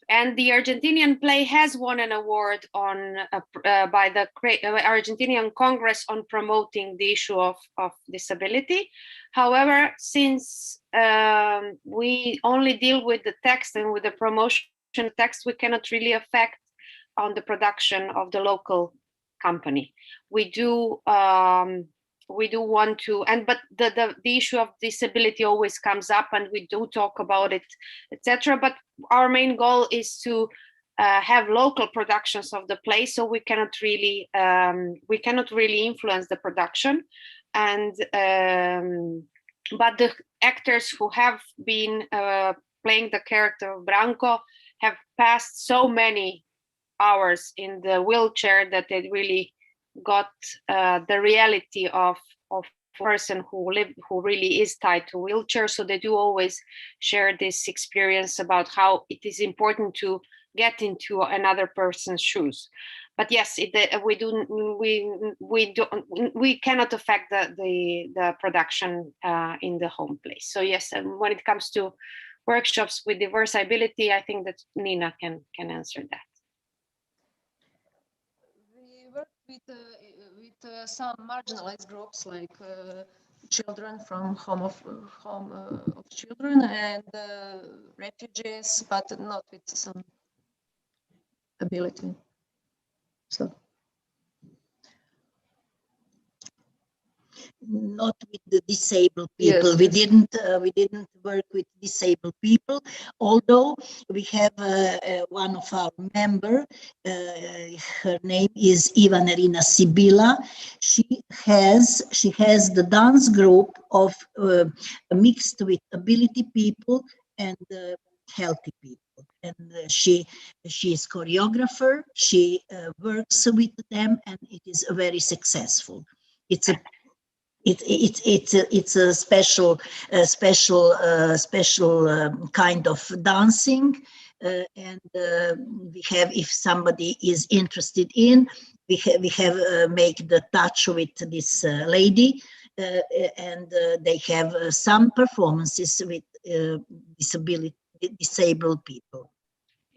E: And the Argentinian play has won an award by the Argentinian Congress on promoting the issue of disability. However, since we only deal with the text and with the promotion text, we cannot really affect on the production of the local company. We do want to, but the issue of disability always comes up, and we do talk about it, etc. But our main goal is to have local productions of the play, so we cannot really influence the production. And but the actors who have been playing the character of Branko have passed so many hours in the wheelchair that they really got the reality of a person who really is tied to wheelchair. So they do always share this experience about how it is important to get into another person's shoes. But yes, we cannot affect the production in the home place. So yes, when it comes to workshops with diverse ability, I think that Nina can answer that.
D: With some marginalized groups like children from home of children and refugees, but not with some ability. So
C: not with the disabled people.
D: Yes,
C: we didn't work with disabled people, although we have one of our member, her name is Ivanerina Sibila. She has the dance group of mixed with ability people and healthy people, and she is choreographer. She works with them, and it is very successful. It's a special kind of dancing, and we have, if somebody is interested in, we have make the touch with this lady, and they have some performances with disabled people.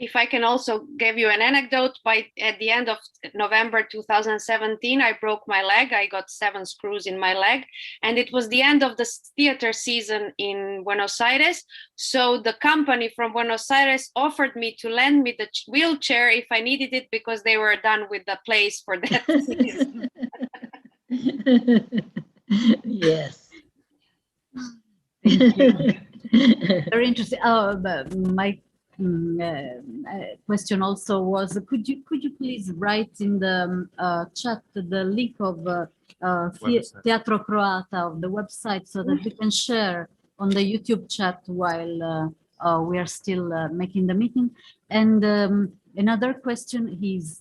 E: If I can also give you an anecdote, at the end of November 2017, I broke my leg. I got 7 screws in my leg, and it was the end of the theater season in Buenos Aires. So the company from Buenos Aires offered me to lend me the wheelchair if I needed it, because they were done with the plays for that season.
C: Yes.
G: Thank you. Very interesting. My question also was, could you please write in the chat the link of Teatro Croata, of the website, so that we can share on the YouTube chat while we are still making the meeting. And another question is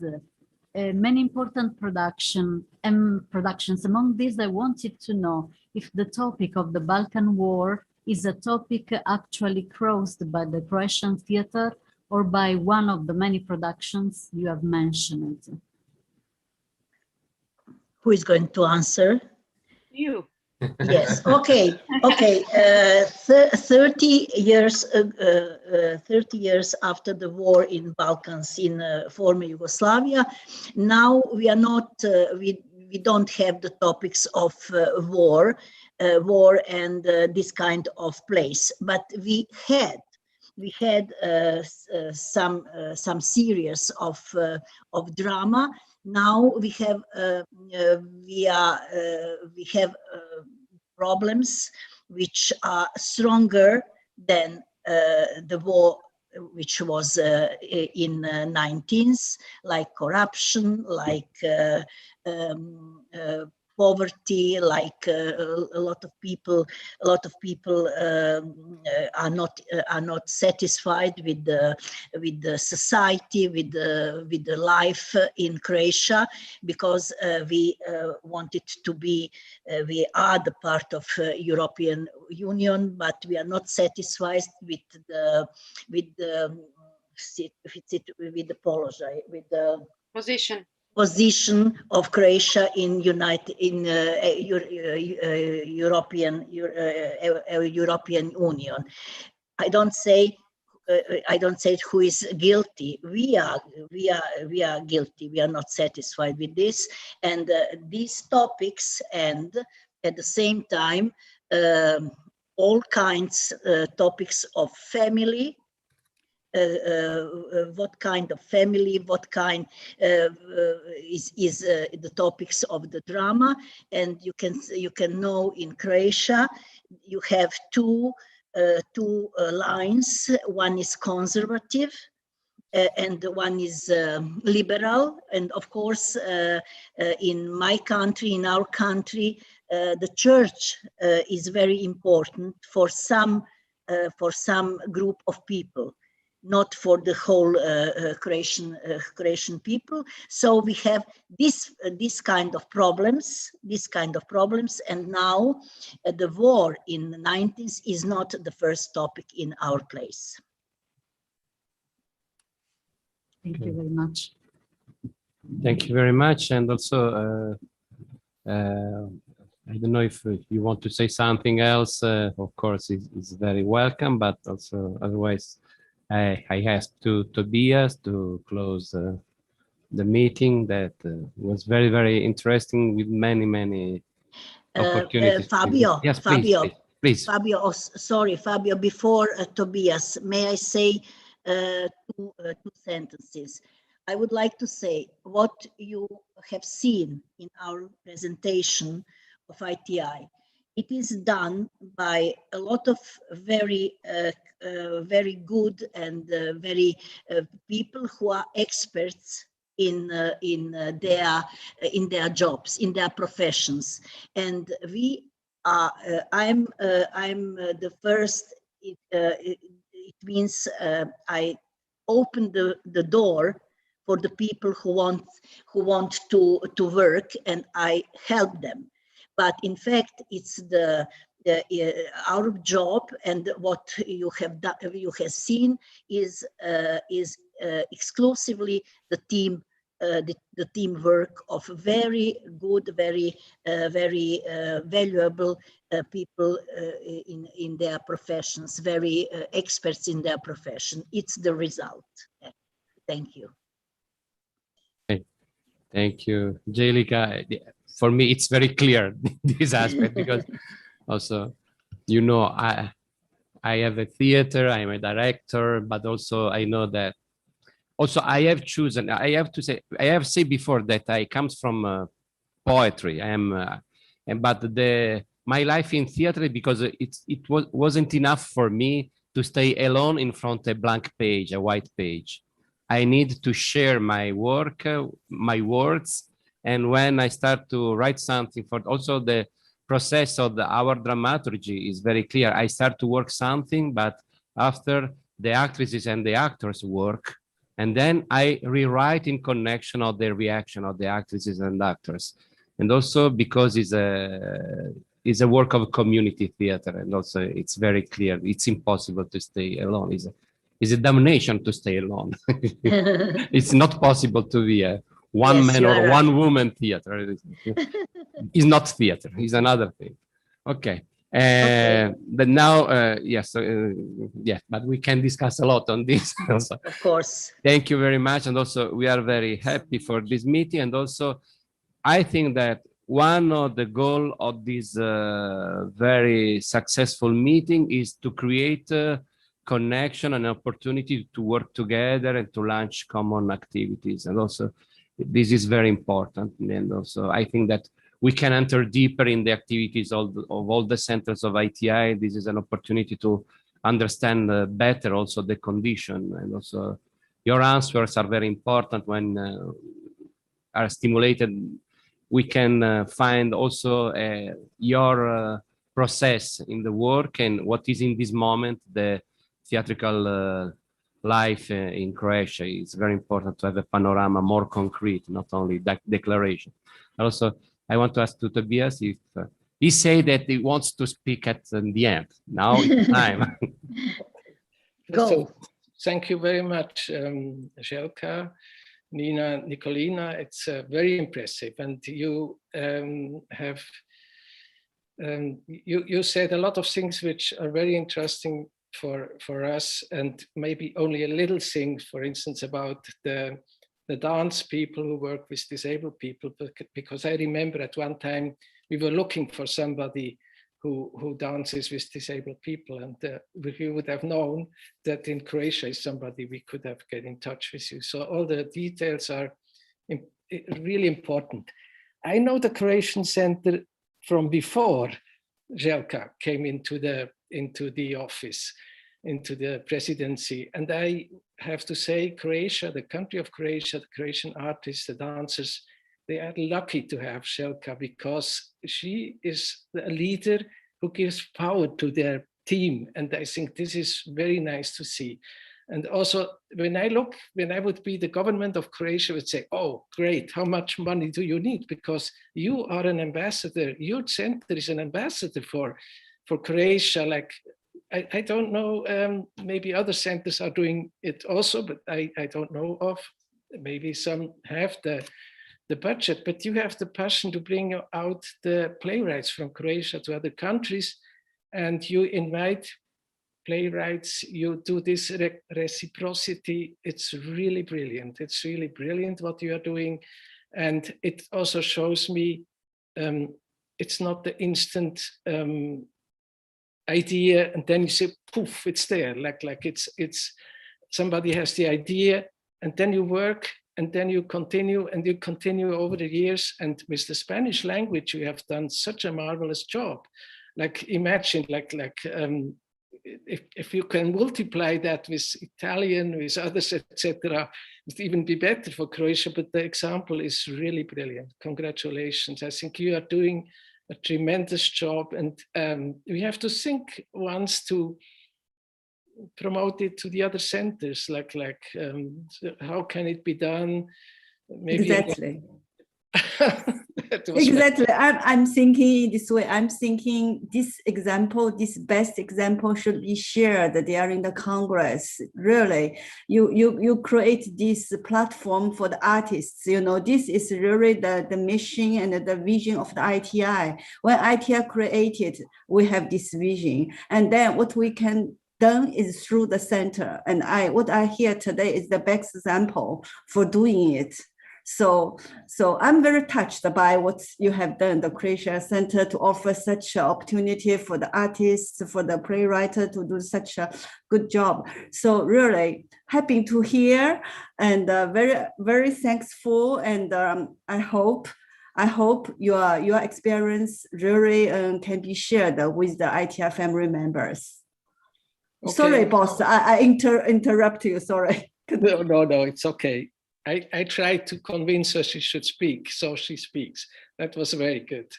G: many important productions. Among these, I wanted to know if the topic of the Balkan War is a topic actually crossed by the Croatian theater or by one of the many productions you have mentioned.
C: Who is going to answer?
E: You.
C: Yes. Okay. Okay. 30 years after the war in Balkans, in former Yugoslavia, now we are not. We don't have the topics of war and this kind of place, but we had some series of drama. Now we have problems which are stronger than the war which was in 19th, like corruption, like poverty, like a lot of people are not satisfied with the society, with the life in Croatia, because we wanted to be, we are the part of European Union, but we are not satisfied with the position of Croatia in European Union. I don't say who is guilty. We are guilty. We are not satisfied with this, and these topics, and at the same time, all kinds topics of family. What kind of family, what kind is the topics of the drama, and you can know in Croatia you have two lines. One is conservative and one is liberal, and of course in my country, in our country, the church is very important for some group of people, not for the whole Croatian people. So we have this kind of problems, and now the war in the 90s is not the first topic in our place.
G: Thank you very much.
A: Thank you very much. And also, I don't know if you want to say something else. Of course, it's very welcome, but also otherwise, I asked to Tobias to close the meeting. That was very, very interesting with many opportunities.
C: Fabio,
A: yes, please.
C: Fabio, oh, sorry, Fabio, before Tobias, may I say two sentences? I would like to say what you have seen in our presentation of ITI. It is done by a lot of very good and very people who are experts in their jobs, in their professions, and we are. I'm the first. It means I open the door for the people who want to work, and I help them. But in fact, it's our job, and what you have done, you have seen is exclusively the teamwork of very good, very valuable people in their professions, very experts in their profession. It's the result. Thank you.
A: Thank you, Jelica. For me, it's very clear, this aspect, because also, you know, I have a theater, I'm a director, but also I know that also I have chosen, I have said before that I comes from poetry. I am, but my life in theater, because it wasn't enough for me to stay alone in front of a blank page, a white page. I need to share my work, my words, and when I start to write something, for also the process of our dramaturgy is very clear. I start to work something, but after the actresses and the actors work, and then I rewrite in connection of the reaction of the actresses and actors. And also because it's a work of community theater, and also it's very clear, it's impossible to stay alone. It's a damnation to stay alone. It's not possible to be a one man or one woman theater. It's not theater, it's another thing. Okay. But now, yes, yeah, but we can discuss a lot on this also.
C: Of course.
A: Thank you very much. And also we are very happy for this meeting. And also I think that one of the goals of this very successful meeting is to create connection and opportunity to work together and to launch common activities. And also this is very important. And also I think that we can enter deeper in the activities of all the centers of ITI. This is an opportunity to understand better also the condition. And also your answers are very important when are stimulated. We can find also your process in the work and what is in this moment the theatrical life in Croatia. It's very important to have a panorama more concrete, not only declaration. Also, I want to ask to Tobias if he said that he wants to speak at the end. Now it's time.
C: Go.
B: So, thank you very much, Željka, Nina, Nikolina. It's very impressive, and you have you said a lot of things which are very interesting for us, and maybe only a little thing, for instance, about the dance people who work with disabled people, because I remember at one time we were looking for somebody who dances with disabled people, and we would have known that in Croatia is somebody we could have get in touch with you. So all the details are really important. I know the Croatian Center from before Željka came into the office, into the presidency, and I have to say, Croatia, the country of Croatia, the Croatian artists, the dancers, they are lucky to have Željka, because she is a leader who gives power to their team. And I think this is very nice to see. And also, when I would be the government of Croatia, would say, oh, great, how much money do you need? Because you are an ambassador, your center is an ambassador for Croatia. Like, I don't know, maybe other centers are doing it also, but I don't know of. Maybe some have the budget, but you have the passion to bring out the playwrights from Croatia to other countries, and you invite playwrights, you do this reciprocity. It's really brilliant. It's really brilliant what you are doing. And it also shows me it's not the instant idea and then you say, poof, it's there. Like it's somebody has the idea and then you work and then you continue over the years. And with the Spanish language, you have done such a marvelous job. Like imagine, if you can multiply that with Italian, with others, etc., it would even be better for Croatia. But the example is really brilliant. Congratulations! I think you are doing a tremendous job, and we have to think once to promote it to the other centers. How can it be done? Maybe
F: exactly. Exactly. I'm thinking this way. I'm thinking this example, this best example should be shared during the Congress. Really, you create this platform for the artists. You know, this is really the mission and the vision of the ITI. When ITI created, we have this vision. And then what we can done is through the center. And what I hear today is the best example for doing it. So I'm very touched by what you have done, the Croatia Center, to offer such an opportunity for the artists, for the playwright to do such a good job. So really happy to hear and very, very thankful. And I hope your experience really can be shared with the ITI family members. Okay. Sorry, boss, I interrupt you, sorry.
B: No, it's okay. I tried to convince her she should speak, so she speaks. That was very good.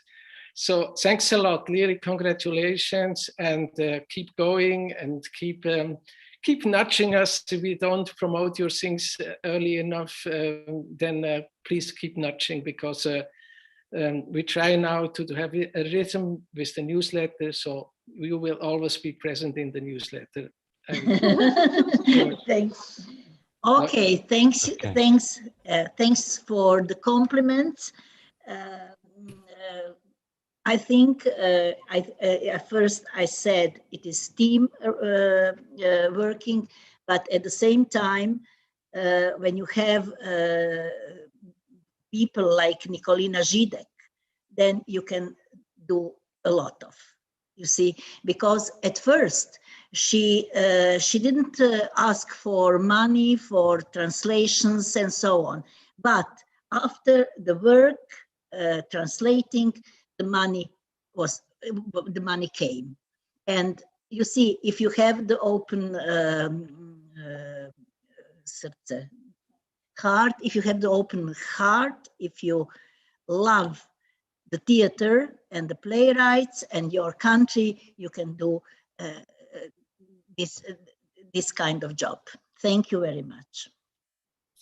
B: So thanks a lot, Lyric. Congratulations, and keep going and keep nudging us. If we don't promote your things early enough, then please keep nudging, because we try now to have a rhythm with the newsletter, so you will always be present in the newsletter.
C: Thanks. Okay, thanks. Okay. Thanks for the compliments. I think at first I said it is team working, but at the same time, when you have people like Nikolina Židek, then you can do a lot of. You see, because at first she didn't ask for money for translations and so on, but after the work translating, the money came, and you see, if you have the open heart, if you have the open heart, if you love the theater and the playwrights and your country, you can do this kind of job. Thank you very much.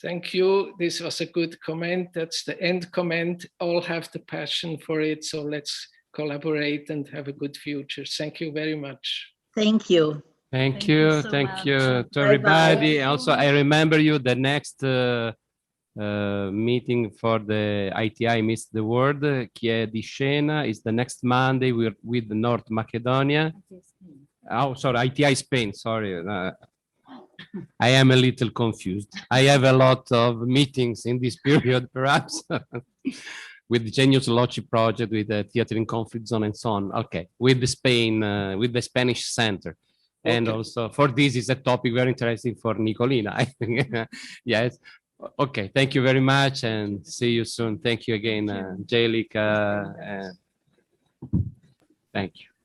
B: Thank you. This was a good comment. That's the end comment. All have the passion for it. So let's collaborate and have a good future. Thank you very much.
C: Thank you.
A: Thank you.
G: so
A: Thank
G: much.
A: you to
C: Bye-bye.
A: everybody. Also, I remember you the next meeting for the ITI, I missed the word, che è di Scena, is the next Monday with North Macedonia. Oh, sorry, ITI Spain, sorry. I am a little confused. I have a lot of meetings in this period, perhaps, with the Genius Loci project, with the Theater in Conflict Zone and so on. Okay, with the Spain, with the Spanish Center. And
B: Okay.
A: also for this is a topic very interesting for Nicolina, I think. Yes. Okay, thank you very much and see you soon. Thank you again, Angelica. Thank you.